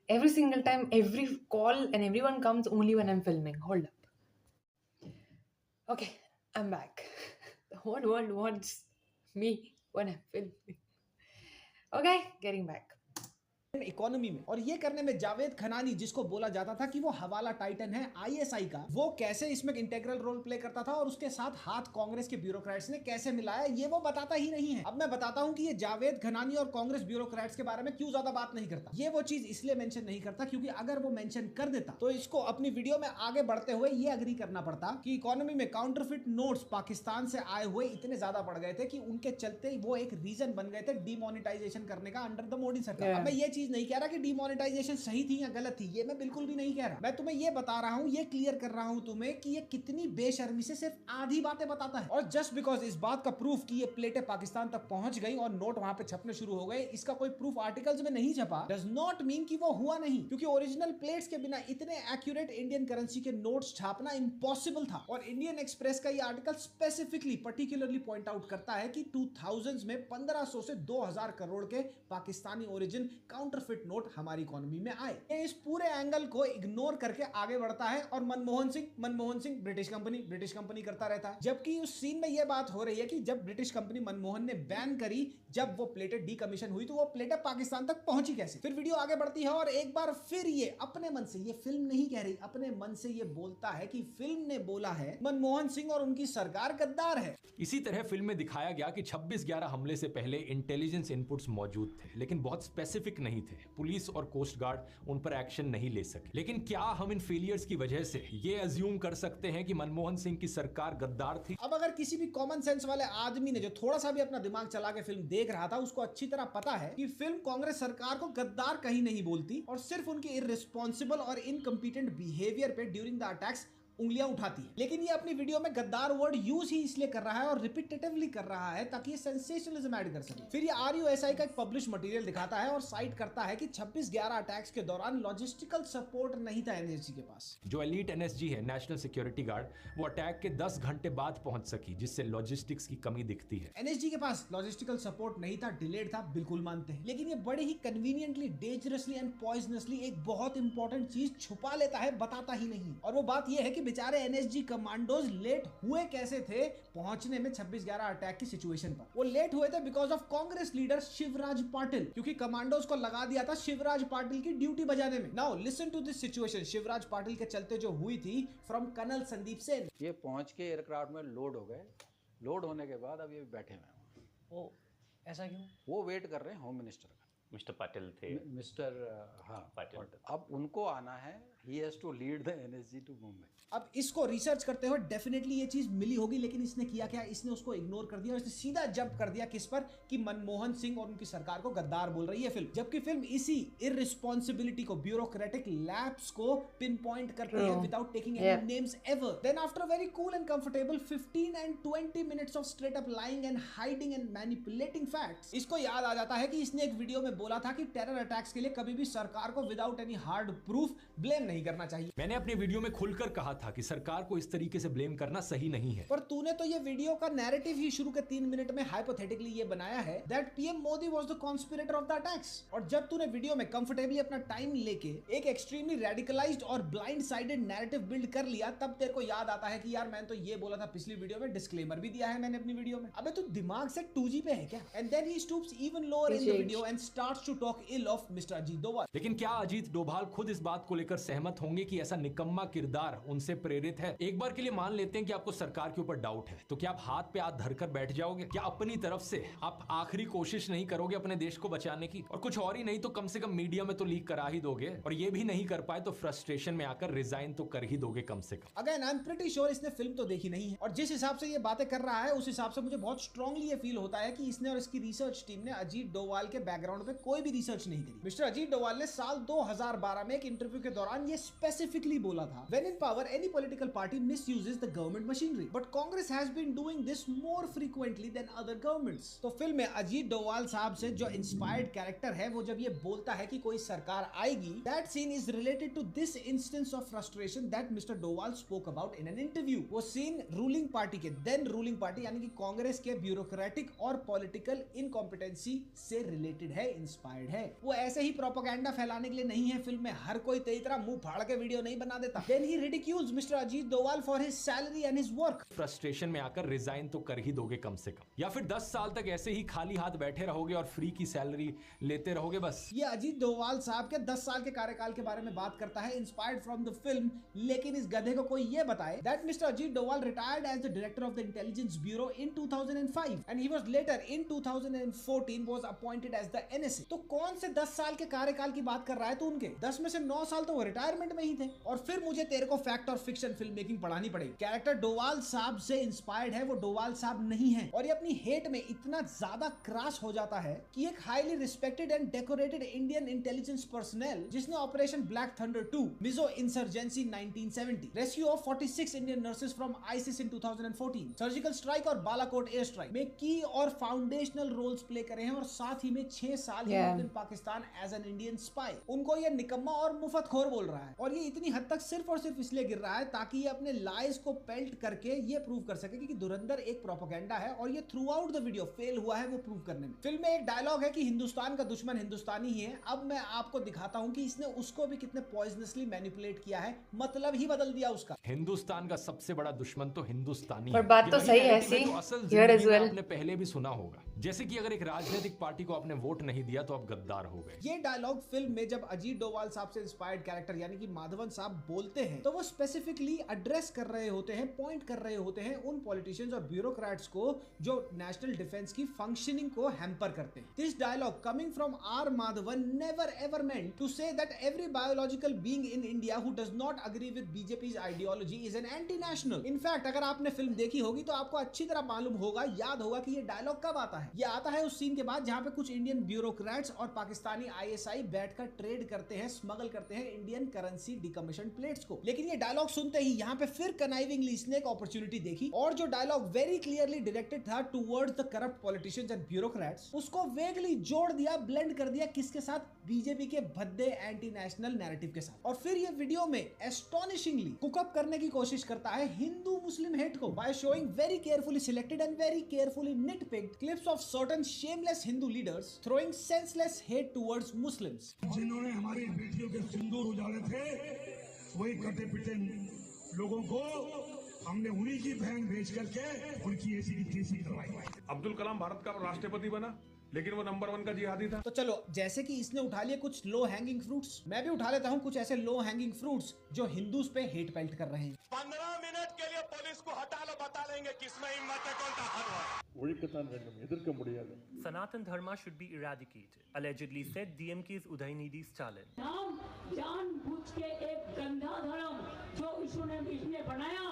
Every single time, every call and everyone comes only when I'm filming. Hold up. Okay, I'm back. The whole world wants me when I film. Okay, getting back. Economy में। और ये करने में जावेद खनानी, जिसको बोला जाता था कि वो हवाला टाइटन है आईएसआई का, वो कैसे इसमें इंटेग्रल रोल प्ले करता था और उसके साथ हाथ कांग्रेस के ब्यूरोक्रेट्स ने कैसे मिलाया, ये वो बताता ही नहीं है। अब मैं बताता हूं कि ये जावेद खनानी और कांग्रेस ब्यूरोक्रेट्स के बारे में क्यों ज्यादा बात नहीं करता। ये वो चीज इसलिए मेंशन नहीं करता क्योंकि अगर वो मेंशन कर देता तो इसको अपनी वीडियो में आगे बढ़ते हुए ये अग्री करना पड़ता कि इकोनॉमी में काउंटरफिट नोट्स पाकिस्तान से आए हुए इतने ज्यादा बढ़ गए थे कि उनके चलते वो एक रीजन बन गए थे डिमोनेटाइजेशन करने का अंडर द मोदी सरकार। अब मैं ये चीज नहीं कह रहा कि डिमोनेटाइजेशन सही थी या गलत थी, ये मैं बिल्कुल भी नहीं कह रहा। मैं तुम्हें ये बता रहा हूं, ये क्लियर कर रहा हूं तुम्हें कि ये कितनी बेशर्मी से सिर्फ आधी बातें बताता है। और जस्ट बिकॉज इस बात का प्रूफ कि ये प्लेटें पाकिस्तान तक पहुंच गई और नोट वहां पे छपने शुरू हो गए, इसका कोई प्रूफ आर्टिकल्स में नहीं छपा, डज नॉट मीन कि वो हुआ नहीं। क्योंकि ओरिजिनल प्लेट्स के बिना इतने एक्यूरेट इंडियन करेंसी के नोट्स छापना इम्पॉसिबल था। और इंडियन एक्सप्रेस का ये article specifically particularly point out करता है कि 2000s में 1500 से 2000 करोड़ के पाकिस्तानी ओरिजिन काउंटरफिट नोट हमारी इकोनॉमी में आए। ये इस पूरे एंगल को इग्नोर करके आगे बढ़ता है और मनमोहन सिंह ब्रिटिश कंपनी करता रहता है। जबकि उस सीन में यह बात हो रही है कि जब ब्रिटिश कंपनी मनमोहन ने बैन करी, जब वो प्लेटें डीकमीशन हुई तो वो प्लेटें पाकिस्तान तक पहुंची कैसे। फिर वीडियो आगे बढ़ती है और एक बार फिर ये अपने मन से, ये फिल्म नहीं कह रही, अपने मन से ये बोलता है कि फिल्म ने बोला है मनमोहन सिंह और उनकी सरकार गद्दार है। इसी तरह फिल्म में दिखाया गया कि 26/11 हमले से पहले इंटेलिजेंस इनपुट्स मौजूद थे, लेकिन बहुत स्पेसिफिक नहीं थे। पुलिस और कोस्ट गार्ड उन पर एक्शन नहीं ले सके। लेकिन क्या हम इन फेलियर्स की वजह से ये अज्यूम कर सकते हैं कि मनमोहन सिंह की सरकार गद्दार थी? अब अगर किसी भी कॉमन सेंस वाले आदमी ने जो थोड़ा सा भी अपना दिमाग चला के फिल्म देख रहा था, उसको अच्छी तरह पता है कि फिल्म कांग्रेस सरकार को गद्दार कहीं नहीं बोलती और सिर्फ उनकी इररिस्पॉन्सिबल और इनकम्पिटेंट बिहेवियर पे ड्यूरिंग द अटैक्स उंगलियां उठाती है। लेकिन ये अपनी वीडियो में गद्दार वर्ड यूज ही इसलिए कर रहा है और रिपीटेटिवली कर रहा है ताकि ये सेंसेशनलिज्म ऐड कर सके। फिर ये आरयूएसआई का एक पब्लिश मटेरियल दिखाता है और साइट करता है कि 26/11 अटैक्स के दौरान लॉजिस्टिकल सपोर्ट नहीं था एनएसजी के पास। जो एलीट एनएसजी है, नेशनल सिक्योरिटी गार्ड, वो अटैक के 10 घंटे बाद पहुंच सकी, जिससे लॉजिस्टिक्स की कमी दिखती है। एनएसजी के पास लॉजिस्टिकल सपोर्ट नहीं था, डिलेड था, बिल्कुल मानते हैं। लेकिन ये बड़े ही कन्वीनियंटली, डेंजरसली एंड पॉइजनसली एक बहुत इंपॉर्टेंट चीज छुपा लेता है, बताता ही नहीं। और वो बात ये है कि बेचारे एनएसजी कमांडोज लेट हुए कैसे थे पहुंचने में 26/11 अटैक की सिचुएशन पर। वो लेट हुए थे because of Congress leader Shivraj Patil, क्योंकि कमांडोज को लगा दिया था शिवराज पाटिल की ड्यूटी बजाने में। Now listen to this situation Shivraj Patil के चलते जो हुई थी फ्रॉम कर्नल संदीप सेन। ये पहुंच के एयरक्राफ्ट में लोड हो गए। लोड होने के बाद अब ये बैठे हुए हैं। वो ऐसा क्यों? वो वेट कर रहे हैं होम मिनिस्टर का। मिस्टर पाटिल थे। मिस्टर हाँ पाटिल। अब उनको आना है, he has to lead the NSG to movement. अब इसको रिसर्च करते हुए डेफिनेटली ये चीज मिली होगी, लेकिन इसने किया क्या, इसने उसको इग्नोर कर दिया और इसने सीधा जंप कर दिया किस पर, कि मनमोहन सिंह और उनकी सरकार को गद्दार बोल रही है फिल्म। जबकि फिल्म इसी इररिस्पॉन्सिबिलिटी को, ब्यूरोक्रेटिक लैप्स को पिन पॉइंट करती है without taking any names ever. Then after very cool and comfortable 15 and 20 minutes of straight up lying and hiding and manipulating facts, इसको याद आ जाता है कि इसने एक वीडियो में बोला था कि टेरर अटैक्स के लिए कभी भी सरकार को without any hard proof blame नहीं करना चाहिए। मैंने अपनी वीडियो में खुलकर कहा था कि सरकार को इस तरीके से ब्लेम करना सही नहीं है। पर तूने तो ये वीडियो का नैरेटिव ही शुरू के 3 मिनट में हाइपोथेटिकली ये बनाया है that PM Modi was the conspirator of the attacks. और जब तूने वीडियो में कंफर्टेबली अपना टाइम लेके एक एक्सट्रीमली रेडिकलाइज्ड और ब्लाइंड साइडेड नैरेटिव बिल्ड कर लिया, तब तेरे को याद आता है कि यार मैंने तो ये बोला था पिछली वीडियो में, डिस्क्लेमर भी दिया है मैंने अपनी वीडियो में। अबे तू दिमाग से 2G पे है क्या? And then he stoops even lower in the video and starts to talk ill of mister Ajit Doval. लेकिन क्या अजीत डोभाल खुद इस बात को लेकर सहमत होंगे कि ऐसा निकम्मा किरदार उनसे प्रेरित है? एक बार के लिए मान लेते हैं कि आपको सरकार के ऊपर डाउट है, तो क्या आप हाथ पे हाथ धरकर बैठ जाओगे? क्या अपनी तरफ से आप आखिरी कोशिश नहीं करोगे अपने देश को बचाने की? और कुछ और ही नहीं तो कम से कम मीडिया में तो लीक करा ही दोगे, और ये भी नहीं कर पाए तो फ्रस्ट्रेशन में आकर रिजाइन तो कर ही दोगे कम से कम। Again I am pretty sure इसने फिल्म तो देखी नहीं है, और जिस हिसाब से ये बातें कर रहा है उस हिसाब से मुझे बहुत स्ट्रांगली ये फील होता है कि इसने और इसकी रिसर्च टीम ने अजीत डोभाल के बैकग्राउंड पे कोई भी रिसर्च नहीं करी। मिस्टर अजीत डोभाल ने साल 2012 में एक इंटरव्यू के दौरान ये स्पेसिफिकली बोला था, when in power any political party misuses the government machinery, but Congress has been doing this more frequently than other governments. तो फिल्म में अजीत डोभाल साहब से जो इंस्पायर्ड कैरेक्टर है, वो जब ये बोलता है कि कोई सरकार आएगी, that scene is related to this instance of frustration that mister Doval spoke about in an interview. वो सीन रूलिंग पार्टी के, देन रूलिंग पार्टी यानी कि कांग्रेस के ब्यूरोक्रेटिक और पॉलिटिकल इनकॉम्पिटेंसी से रिलेटेड है, इंस्पायर्ड है। वो ऐसे ही प्रोपेगेंडा फैलाने के लिए नहीं है फिल्म में हर कोई तेरी तरह मुंह फाड़ के वीडियो नहीं बना देता। Then he ridicules Mr. Ajit Doval for his salary and his work. Frustration में आकर रिजाइन तो कर ही दोगे कम से कम, या फिर 10 साल तक ऐसे ही खाली हाथ बैठे रहोगे और फ्री की सैलरी लेते रहोगे बस। ये अजीत डोभाल साहब के 10 साल के कार्यकाल के बारे में बात करता है, इंस्पायर्ड फ्रॉम द फिल्म, लेकिन इस गधे को कोई ये बताए that Mr. Ajit Doval retired as the director of the intelligence bureau in 2005 and he was later in 2014 was appointed as the NSA। तो कौन से 10 साल के कार्यकाल की बात कर रहा है तू? उनके 10 में से 9 साल तो वो रिटायरमेंट में ही थे। और फिर मुझे तेरे को फैक्ट और फिक्शन फिल्म मेकिंग पढ़ानी पड़ेगी। कैरेक्टर डोभाल साहब से इंस्पायर्ड है, वो डोभाल साहब नहीं है। और ये अपनी हेट में इतना ज्यादा क्रैश हो जाता है कि एक highly respected and decorated Indian intelligence personal जिसने operation black thunder 2, Mizo insurgency 1970, rescue of 46 Indian nurses from ISIS in 2014, surgical strike और बालाकोट एयर स्ट्राइक में की और फाउंडेशनल रोल्स प्ले करे हैं और साथ ही में 6 साल ही in Pakistan as an Indian spy. उनको ये निकम्मा और मुफ्तखोर बोल रहा है और ये इतनी हद तक सिर्फ और सिर्फ इसलिए गिर रहा है ताकि ये अपने लाइज को पेल्ट करके ये प्रूव कर सके कि धुरंधर एक प्रोपेगेंडा है और ये through out the video fail हुआ है वो प्रूव करने में। फिल्म में एक डायलॉग है कि हिंदुस्तान का दुश्मन हिंदुस्तानी ही है। अब मैं आपको दिखाता हूं कि इसने उसको भी कितने पॉइजनसली मैनिपुलेट किया है, मतलब ही बदल दिया उसका। हिंदुस्तान का सबसे बड़ा दुश्मन तो हिंदुस्तानी पर है। बात तो सही है ऐसी तो असल here as जिंदगी में well। आपने पहले भी सुना होगा, जैसे कि अगर एक राजनीतिक पार्टी को आपने वोट नहीं दिया तो आप गद्दार हो गए। ये डायलॉग फिल्म में जब अजीत डोभाल साहब से इंस्पायर्ड कैरेक्टर यानी कि माधवन साहब बोलते हैं तो वो स्पेसिफिकली एड्रेस कर रहे होते हैं, पॉइंट कर रहे होते हैं उन पॉलिटिशियंस और ब्यूरोक्रेट्स को जो नेशनल डिफेंस की फंक्शनिंग को हैम्पर करते हैं। This dialogue coming from R Madhavan never ever meant to say that every biological being in India who does not agree with BJP's ideology is an anti national. In fact अगर आपने film देखी होगी तो आपको अच्छी तरह मालूम होगा, याद होगा कि ये डायलॉग कब आता है। ये आता है उस सीन के बाद जहां पे कुछ इंडियन ब्यूरोक्रेट्स और पाकिस्तानी आईएसआई बैठकर ट्रेड करते हैं, स्मगल करते हैं इंडियन करेंसी डिकमीशन प्लेट्स को। लेकिन ये डायलॉग सुनते ही यहाँ पे फिर कनाइविंगली इसने एक अपॉर्चुनिटी देखी और जो डायलॉग वेरी क्लियरली डायरेक्टेड था towards the corrupt politicians and bureaucrats, उसको वेगली जोड़ दिया, ब्लेंड कर दिया किसके साथ? बीजेपी के भद्दे एंटी नेशनल नैरेटिव के साथ। और फिर ये वीडियो में एस्टोनिशिंगली कुकअप करने की कोशिश करता है हिंदू मुस्लिम हेट को by showing very carefully selected and very carefully nitpicked clips of certain shameless Hindu leaders throwing senseless hate towards Muslims। जिन्होंने हमारी बेटियों के सिंदूर उजाड़े थे वही कटे पिटे लोगों को हमने उन्हीं की बहन बेच करके उनकी ऐसी की तैसी करवाई। अब्दुल कलाम भारत का राष्ट्रपति बना लेकिन वो नंबर 1 का जिहादी था। तो चलो, जैसे कि इसने उठा लिए कुछ लो हैंगिंग फ्रूट्स, मैं भी उठा लेता हूँ कुछ ऐसे लो हैंगिंग फ्रूट्स जो हिंदूज पे हेट पेल्ट कर रहे हैं। 15 मिनट के लिए पुलिस को हटा लो, बता लेंगे किसमें हिम्मत है, कौन ताकत है। Sanatan Dharma should be eradicated, allegedly said DMK's Udaynidhi Stalin। जानबूझ के एक गंदा धर्म जो इसने बनाया,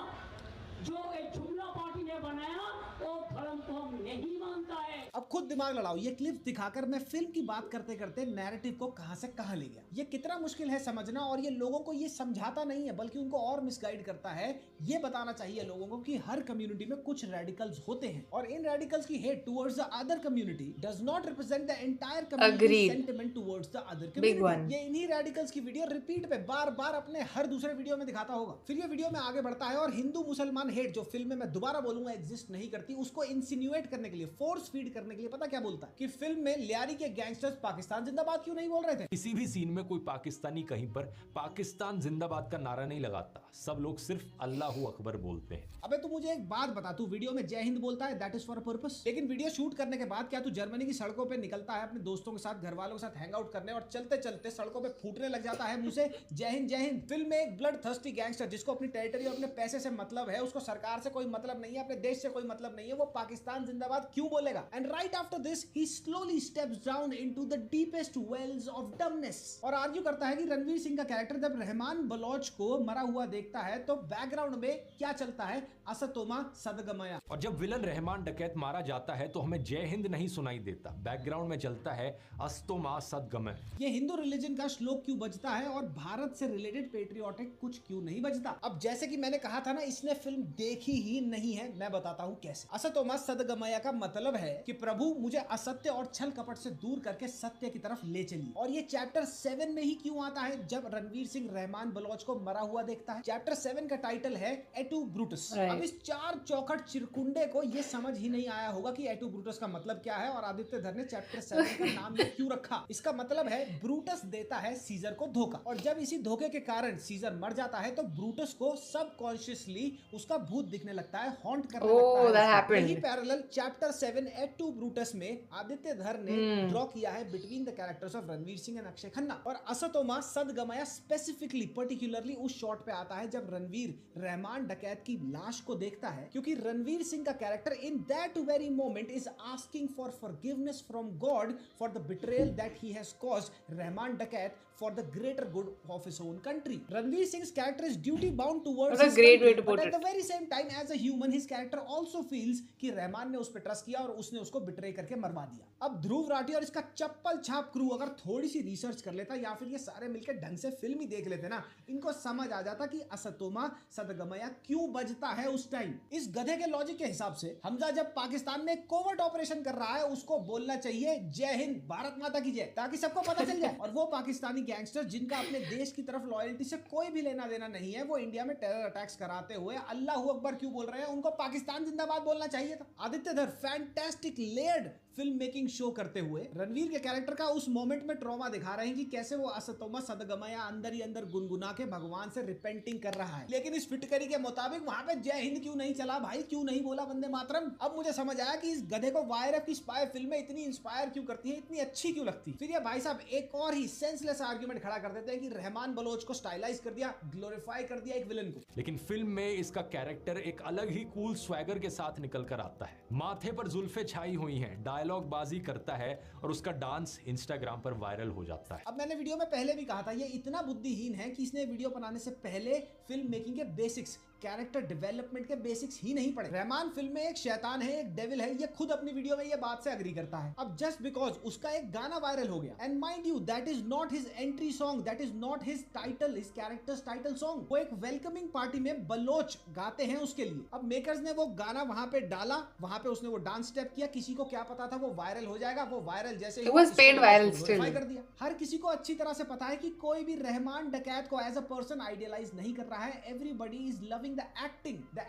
जो एक जुमला पार्टी ने बनाया, वो धर्म को हम नहीं मानता है। अब खुद दिमाग लड़ाओ, ये क्लिप दिखाकर मैं फिल्म की बात करते करते नैरेटिव को कहां से कहां ले गया। ये कितना मुश्किल है समझना और ये लोगों को ये समझाता नहीं है बल्कि उनको और मिसगाइड करता है। ये बताना चाहिए लोगों को कि हर कम्युनिटी में कुछ रेडिकल्स होते हैं और इन रेडिकल्स की hate towards the other community does not represent the entire community sentiment towards the other community. ये इन्हीं रेडिकल्स की वीडियो रिपीट पे बार बार अपने हर दूसरे वीडियो में दिखाता होगा। फिर ये वीडियो में आगे बढ़ता है और हिंदू मुसलमान हेट जो फिल्म में मैं दोबारा बोलूंगा एग्जिस्ट नहीं करती, उसको इंसिन्युएट करने के लिए, फोर्स फीड करने के लिए पता क्या बोलता है कि फिल्म में लियारी के गैंगस्टर्स पाकिस्तान जिंदाबाद क्यों नहीं बोल रहे थे। किसी भी सीन में कोई पाकिस्तानी कहीं पर पाकिस्तान जिंदाबाद का नारा नहीं लगाता, सब लोग सिर्फ अल्लाहू अकबर बोलते हैं। अबे तू मुझे एक बात बता, तू वीडियो में जय हिंद बोलता है, that is for a purpose, लेकिन वीडियो शूट करने के बाद क्या तू जर्मनी की सड़कों पे निकलता है अपने दोस्तों के साथ, घर वालों के साथ हैंग आउट करने और चलते चलते सड़कों पे फूटने लग जाता है मुंह से जय हिंद जय हिंद। फिल्म में एक ब्लड थर्स्टी गैंगस्टर जिसको अपनी टेरिटरी और अपने पैसे से मतलब है, उसको सरकार से कोई मतलब नहीं है, अपने देश से कोई मतलब नहीं है, वो पाकिस्तान जिंदाबाद क्यों बोलेगा? And right after this he slowly steps down into the deepest wells of dumbness और आर्ग्यू करता है कि रणवीर सिंह का कैरेक्टर जब रहमान बलोच को मरा हुआ देखता है तो बैकग्राउंड में क्या चलता है? असतोमा सदगमया। और जब विलन रहमान डकैत मारा जाता है तो हमें जय हिंद नहीं सुनाई देता, बैकग्राउंड में चलता है अस्तोमा सदगमय। ये हिंदू रिलीजन का श्लोक क्यों बजता है और भारत से रिलेटेड पेट्रियोटिक कुछ क्यों नहीं बजता? अब जैसे कि मैंने कहा था ना, इसने फिल्म देखी ही नहीं है, मैं बताता हूँ कैसे। असतोमा सदगमया का मतलब है कि प्रभु मुझे असत्य और छल कपट से दूर करके सत्य की तरफ ले चली। और ये चैप्टर 7 में ही क्यों आता है, जब रणवीर सिंह रहमान बलोच को मरा हुआ देखता है। चैप्टर 7 का टाइटल है एटू ब्रूटस। अब इस चार चौखट चिरकुंडे को ये समझ ही नहीं आया होगा कि एटू ब्रूटस का मतलब क्या है और आदित्य धर ने चैप्टर 7 का नाम ये क्यों रखा। इसका मतलब है ब्रूटस देता है सीजर को धोखा, और जब इसी धोखे के कारण सीजर मर जाता है तो ब्रूटस को सबकॉन्शियसली उसका भूत दिखने लगता है, हॉन्ट करने लगता है। यही पैरेलल चैप्टर 7 एटू ब्रूटस में आदित्य धर ने ड्रॉ किया है between the characters of Ranveer Singh and Akshay Khanna. और असतोमा सदगमया स्पेसिफिकली पर्टिकुलरली उस शॉट पे आता है जब रणवीर रहमान डकैत की लाश को देखता है, क्योंकि रणवीर सिंह का character in that very moment is asking for forgiveness from God for the betrayal that he has caused Rahman डकैत for the greater good of his own country. Ranveer Singh's character is duty bound towards his country, but at the very same time as a human his character also feels कि रहमान ने उस पर trust किया और उसने उसको betray करके मरवा दिया। अब ध्रुव राठी और इसका चप्पल छाप क्रू अगर थोड़ी सी रिसर्च कर लेता या फिर ये सारे मिलकर ढंग से फिल्म ही देख लेते ना, इनको समझ आ जाता कि असतोमा सदगमया क्यों बजता है उस टाइम। इस गधे के लॉजिक के हिसाब से हमजा जब पाकिस्तान में कोवर्ट ऑपरेशन कर रहा है उसको बोलना चाहिए जय हिंद भारत माता की जय, ताकि सबको पता चल जाए। और वो पाकिस्तानी गैंगस्टर जिनका अपने देश की तरफ लॉयल्टी से कोई भी लेना देना नहीं है, वो इंडिया में टेरर अटैक्स कराते हुए अल्लाहू अकबर क्यों बोल रहे हैं, उनको पाकिस्तान जिंदाबाद बोलना चाहिए था। आदित्य धर fantastic layered film making show करते हुए रणवीर के कैरेक्टर का उस मोमेंट में ट्रॉमा दिखा रहे हैं कि कैसे वो असतोमा सदगमया अंदर ही अंदर गुनगुना के भगवान से रिपेंटिंग कर रहा है। लेकिन इस फिटकरी के मुताबिक वहां पे जय हिंद क्यों नहीं चला भाई, क्यों नहीं बोला वंदे मातरम। अब मुझे समझ आया कि इस गधे को वायरफ की स्पाई फिल्में इतनी इंस्पायर क्यों करती है, इतनी अच्छी क्यों लगती। फिर ये भाई साहब एक और ही सेंसलेस आर्ग्यूमेंट खड़ा कर देते हैं कि रहमान बलोच को स्टाइलाइज कर दिया, ग्लोरीफाई कर दिया एक विलन को। लेकिन फिल्म में इसका कैरेक्टर एक अलग ही कूल स्वैगर के साथ निकल कर आता है। माथे पर जुल्फे छाई हुई हैं, डायलॉग बाजी करता है और उसका डांस इंस्टाग्राम पर वायरल हो जाता है। अब मैंने वीडियो में पहले भी कहा था ये इतना बुद्धिहीन है कि इसने वीडियो बनाने से पहले फिल्म मेकिंग के बेसिक्स, कैरेक्टर डेवलपमेंट के बेसिक्स ही नहीं पढ़े। रहमान फिल्म में एक शैतान है, एक डेविल है, ये खुद अपनी वीडियो में ये बात से एग्री करता है। अब जस्ट बिकॉज उसका एक गाना वायरल हो गया, and mind you that is not his entry song, that is not his title, his characters title song. वो एक वेलकमिंग पार्टी में बलोच गाते हैं उसके लिए। अब मेकर्स ने वो गाना वहां पे डाला, वहां पे उसने वो डांस स्टेप किया, किसी को क्या पता था वो वायरल हो जाएगा। वो वायरल जैसे ही कर दिया। हर किसी को अच्छी तरह से पता है कि कोई भी रहमान डकैत को एज अ पर्सन आइडियलाइज नहीं कर रहा है। Everybody is loving the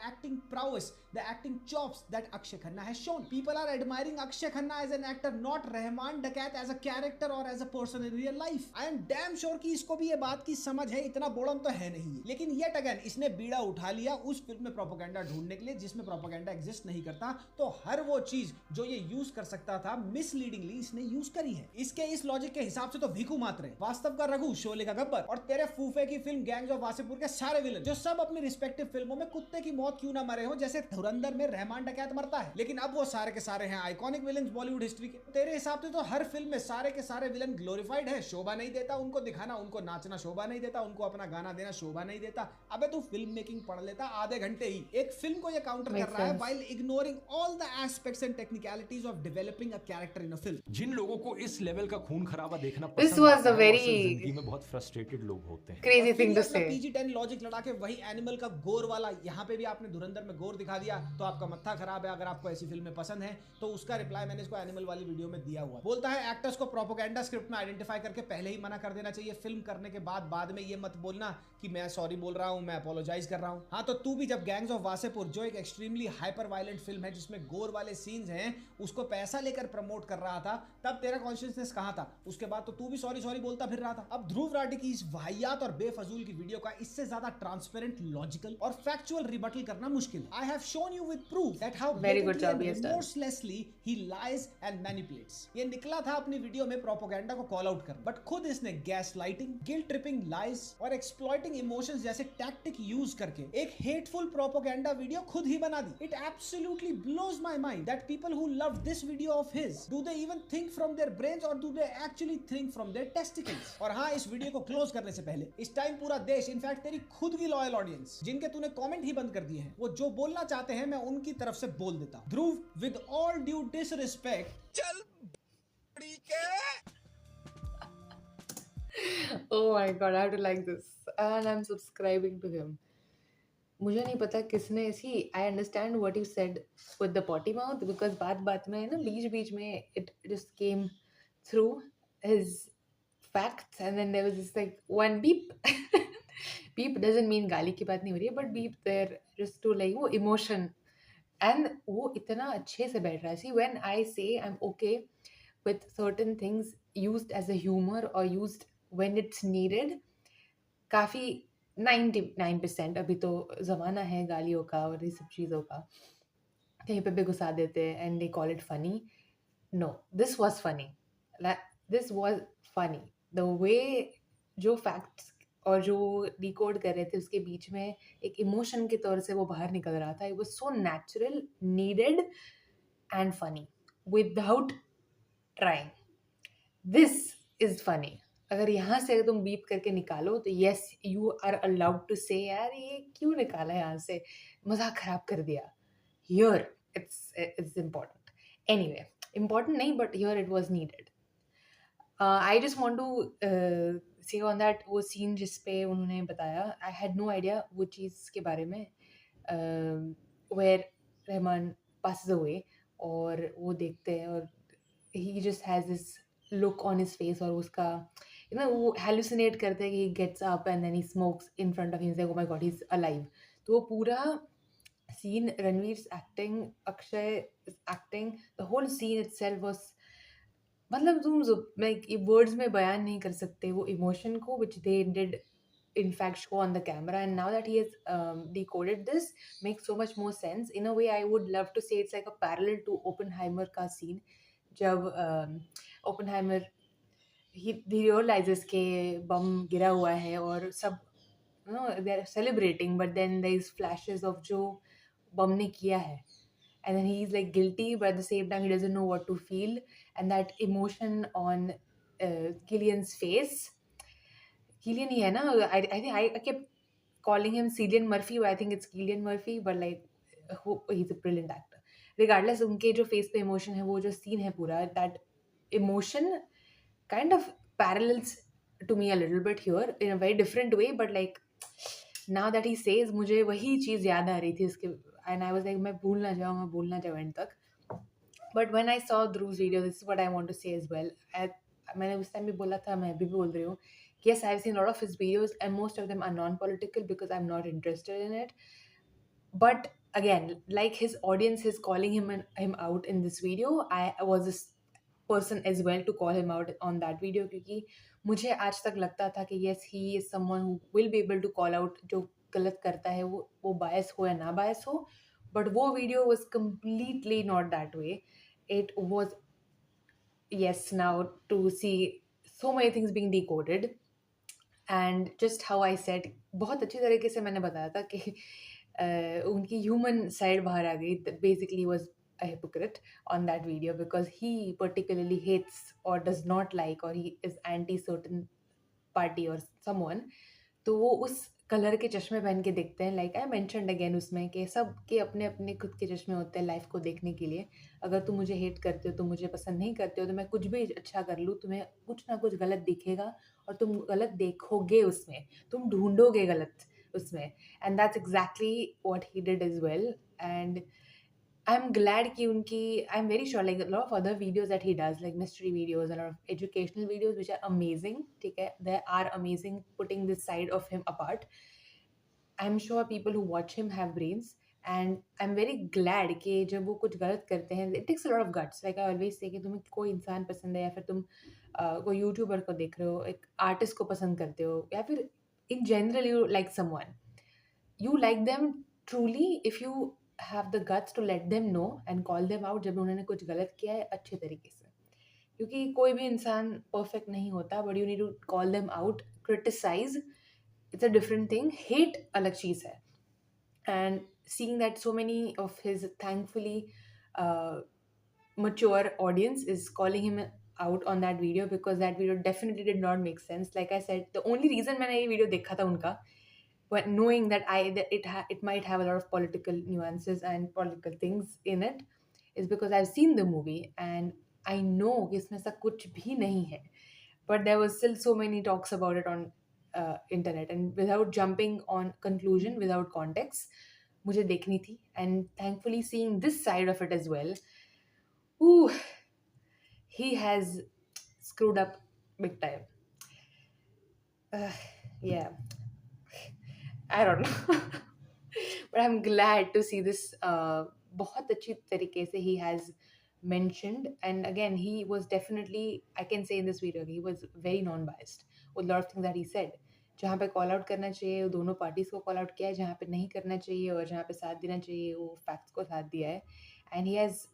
acting prowess, the acting chops that Akshay Khanna has shown. People are admiring Akshay Khanna as an actor, not Rahman Dakat as a character or as a person in real life. I am damn sure कि इसको भी ये बात की समझ है, इतना बोड़म तो है नहीं। लेकिन yet again इसने बीड़ा उठा लिया उस फिल्म में प्रोपेगेंडा ढूंढने के लिए जिसमें प्रोपेगेंडा एग्जिस्ट नहीं करता। तो हर वो चीज जो ये यूज कर सकता था मिसलीडिंगली इसने यूज करी है। इसके इस लॉजिक के हिसाब से तो भीखू मात्र है वास्तव का रघु, शोले का गब्बर और तेरे फूफे की फिल्म गैंग्स ऑफ वासेपुर के सारे विलन, जो सब अपनी रिस्पेक्टिव फिल्मों में कुत्ते की मौत क्यों ना मरे हो, जैसे धुरंधर में रहमान डकैत मरता है। लेकिन अब वो सारे के सारे हैं आइकॉनिक विलेंस बॉलीवुड हिस्ट्री के। तेरे हिसाब से तो हर फिल्म में सारे के सारे विलन ग्लोरीफाइड है, शोभा नहीं देता उनको दिखाना, उनको नाचना शोभा नहीं देता, उनको अपना गाना देना शोभा नहीं देता। अबे तू फिल्म मेकिंग पढ़ लेता आधे घंटे ही, एक फिल्म को ये काउंटर कर रहा है while ignoring all the aspects and technicalities of developing a character in a film. जिन लोगों को इस लेवल का खून खराबा देखना This पसंद was आता a है, very वो जिंदगी में बहुत फ्रस्ट्रेटेड लोग होते हैं। crazy thing to say. PG-10 logic लड़ा के वही एनिमल का गोर वाला, यहाँ पे भी आपने धुरंधर में गोर दिखा दिया तो आपका मत्था खराब है। अगर आपको ऐसी फिल्में पसंद है तो उसका रिप्लाई मैंने इसको एनिमल वाली वीडियो में दिया हुआ। बोलता है एक्टर्स को प्रोपेगेंडा स्क्रिप्ट में आइडेंटिफाई करके पहले ही मना कर देना चाहिए। फिल्म करने के बाद में ये मत बोलना कि मैं सॉरी बोल रहा हूँ, मैं अपोलोजाइज कर रहा हूँ। हाँ तो तू भी जब गैंग्स ऑफ वासेपुर, जो एक एक्सट्रीमली हाइपर वायलेंट फिल्म है जिसमें गोर वाले सीन्स हैं, उसको पैसा लेकर प्रमोट कर रहा था, तब तेरा कॉन्शियसनेस कहाँ था? उसके बाद तो तू भी सॉरी बोलता फिर रहा था। अब ध्रुव राठी की इस वाहियात और बेफजूल की वीडियो का इससे ज्यादा ट्रांसपेरेंट, लॉजिकल और फैक्चुअल रिबटल करना मुश्किल है। I have shown you with proof that how remorselessly he lies and manipulates। ये निकला था अपनी वीडियो में प्रोपेगेंडा को कॉल आउट कर, बट खुद इसने gas lighting, guilt tripping, lies और एक्सप्लॉइटिंग इमोशंस जैसे टैक्टिक यूज करके एक हेटफुल प्रोपेगेंडा वीडियो खुद ही बना दी। It absolutely blows my mind that people who love this video of his, do they even think from their brains और do they actually think from their testicles. और हाँ, इस वीडियो को close करने से पहले इस टाइम पूरा देश, इनफैक्ट तेरी खुद की लॉयल ऑडियंस जिनके तूने कमेंट ही बंद कर दिए हैं, वो जो बोलना चाहते हैं मैं उनकी तरफ से बोल देता हूं। ध्रुव, विद ऑल ड्यू डिसरिस्पेक्ट, चल Oh my god, I have to like this. And I'm subscribing to him. मुझे नहीं पता किसने see I understand what you said with the potty mouth because बात में ना बीच में it just came through his facts and then there was this like one beep. Beep doesn't mean गाली की बात नहीं हो रही है but beep there just to like वो emotion and वो इतना अच्छे से बैठ रहा है. See when I say I'm okay with certain things used as a humor or used when it's needed, काफ़ी 99% अभी तो ज़माना है गालियों का और ये सब चीज़ों का, कहीं पे भी घुसा देते हैं and they call it funny. No, this was funny. This was funny. The way जो facts और जो डिकोड कर रहे थे उसके बीच में एक इमोशन के तौर से वो बाहर निकल रहा था. It was so natural, needed and funny without trying. This is funny. अगर यहाँ से तुम बीप करके निकालो तो yes you are allowed to say यार ये क्यों निकाला यहाँ से, मजाक खराब कर दिया. Here it's important. Anyway, important नहीं but here it was needed. I just want to say on that वो सीन जिस पे उन्होंने बताया I had no idea वो चीज़ के बारे में where रहमान passes away और वो देखते हैं और he just has this look on his face और उसका वो hallucinate करते हैं कि he gets up and then he smokes in front of him. He's like, oh my god, he's alive. तो वो पूरा scene, Ranveer's acting, Akshay's acting, the whole scene itself was मतलब तुम like words में बयान नहीं कर सकते वो emotion को which they did in fact show on the camera, and now that he has decoded this makes so much more sense. In a way I would love to say it's like a parallel to Oppenheimer का scene जब Oppenheimer he realizes के बम गिरा हुआ है और सब they're celebrating but then there's flashes of जो बम ने किया है and then he's like guilty but at the same time he doesn't know what to feel, and that emotion on Killian's face. Killian ही है ना, I think I kept calling him Cillian Murphy but I think it's Killian Murphy, but like he's a brilliant actor. Regardless उनके जो face पे emotion है वो जो scene है पूरा, that emotion kind of parallels to me a little bit here in a very different way, but like now that he says मुझे वही चीज़ याद आ रही थी उसके, and I was like मैं भूल ना जाऊँ end तक. But when I saw Dhruv's video, this is what I want to say as well. मैंने उस टाइम भी बोला था, मैं अभी भी बोल रही हूँ. Yes, I've seen a lot of his videos and most of them are non-political because I'm not interested in it. But again, like his audience is calling him out in this video, I was this person as well to call him out on that video क्योंकि मुझे आज तक लगता था कि yes, he is someone who will be able to call out जो गलत करता है वो bias हो या ना bias हो, but वो video was completely not that way. It was, yes, now to see so many things being decoded and just how I said बहुत अच्छी तरीके से मैंने बताया था कि उनकी human side बाहर आ गई. Basically he was a hypocrite on that video because he particularly hates or does not like or he is anti certain party or someone. तो वो उस कलर के चश्मे पहन के देखते हैं. लाइक आई मेंशन्ड अगेन उसमें कि सब के अपने अपने खुद के चश्मे होते हैं लाइफ को देखने के लिए. अगर तुम मुझे हेट करते हो, तुम मुझे पसंद नहीं करते हो, तो मैं कुछ भी अच्छा कर लूँ तुम्हें कुछ ना कुछ गलत दिखेगा और तुम गलत देखोगे उसमें, तुम ढूंढोगे गलत उसमें. And that's exactly what he did as well. And I'm glad कि उनकी I'm very sure like a lot of other videos that he does like mystery videos, a lot of educational videos which are amazing. ठीक है, they are amazing putting this side of him apart. I'm sure people who watch him have brains and I'm very glad कि जब वो कुछ गलत करते हैं it takes a lot of guts. Like I always say कि तुम्हें कोई इंसान पसंद है या फिर तुम कोई यूट्यूबर को देख रहे हो, एक आर्टिस्ट को पसंद करते हो या फिर in general you like someone, you like them truly if you have the guts to let them know and call them out जब उन्होंने कुछ गलत किया है अच्छे तरीके से. क्योंकि कोई भी इंसान परफेक्ट नहीं होता but you need to call them out, criticize, it's a different thing. Hate अलग चीज़ है. And seeing that so many of his thankfully mature audience is calling him out on that video because that video definitely did not make sense. Like I said, the only reason मैंने ये video देखा था उनका, but knowing that it might have a lot of political nuances and political things in it is because I've seen the movie and I know कि इसमें ऐसा कुछ भी नहीं है. But there was still so many talks about it on internet, and without jumping on conclusion, without context, मुझे देखनी थी. And thankfully seeing this side of it as well, ooh, he has screwed up big time. Yeah, I don't know. But I'm glad to see this. बहुत अच्छी तरीके से he has mentioned, and again he was definitely, I can say in this video, he was very non-biased with a lot of things that he said. जहाँ पे call out करना चाहिए वो दोनों पार्टीज को कॉल आउट किया है, जहाँ पे नहीं करना चाहिए और जहाँ पे साथ देना चाहिए वो फैक्ट्स को साथ दिया है. And he has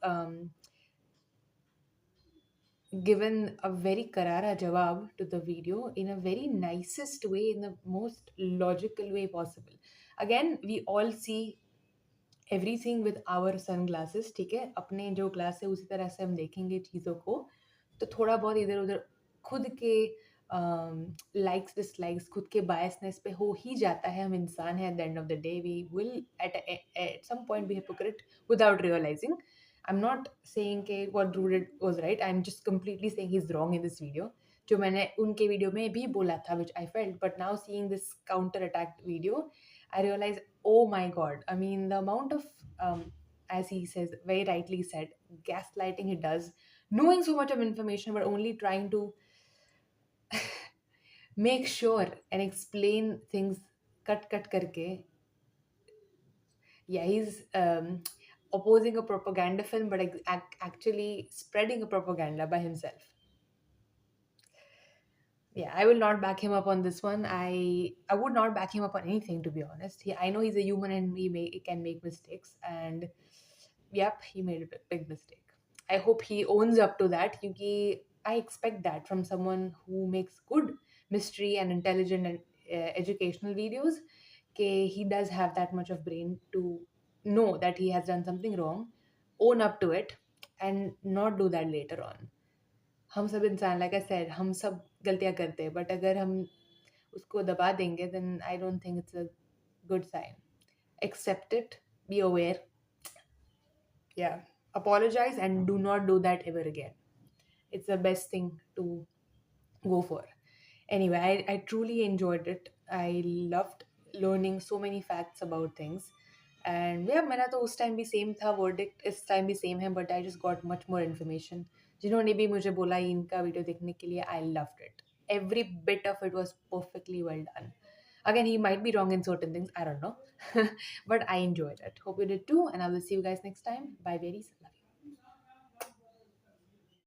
given a very karara jawab to the video in a very nicest way, in the most logical way possible. Again, we all see everything with our sunglasses, ठीक है, अपने जो glass है उसी तरह से हम देखेंगे चीज़ों को. तो थोड़ा बहुत इधर उधर खुद के लाइक्स डिसलाइक्स, खुद के बायसनेस पे हो ही जाता है. हम इंसान हैं. At the end of the day we will at some point be hypocrite without realising. I'm not saying कि what Drew did was right. I'm just completely saying he's wrong in this video. जो मैंने उनके video में भी बोला था, which I felt, but now seeing this counter attack video, I realized, oh my god. I mean, the amount of, as he says, very rightly said, gaslighting he does, knowing so much of information, but only trying to make sure and explain things cut karke. Yeah, he's opposing a propaganda film, but actually spreading a propaganda by himself. Yeah, I will not back him up on this one. I would not back him up on anything, to be honest. I know he's a human and he can make mistakes, and yep, he made a big mistake. I hope he owns up to that, because I expect that from someone who makes good mystery and intelligent and educational videos. He does have that much of brain to know that he has done something wrong, own up to it, and not do that later on. हम सब इंसान, like I said, हम सब गलतियाँ करते हैं, but अगर हम उसको दबा देंगे, then I don't think it's a good sign. Accept it, be aware, yeah, apologize, and do not do that ever again. It's the best thing to go for. Anyway, I truly enjoyed it. I loved learning so many facts about things. And yeah, मेरा तो उस time भी same था, verdict इस time भी same है, but I just got much more information. जिन्होंने भी मुझे बोला इनका वीडियो देखने के लिए, I loved it. Every bit of it was perfectly well done. Again, he might be wrong in certain things, I don't know. But I enjoyed it. Hope you did too, and I will see you guys next time. Bye, berries.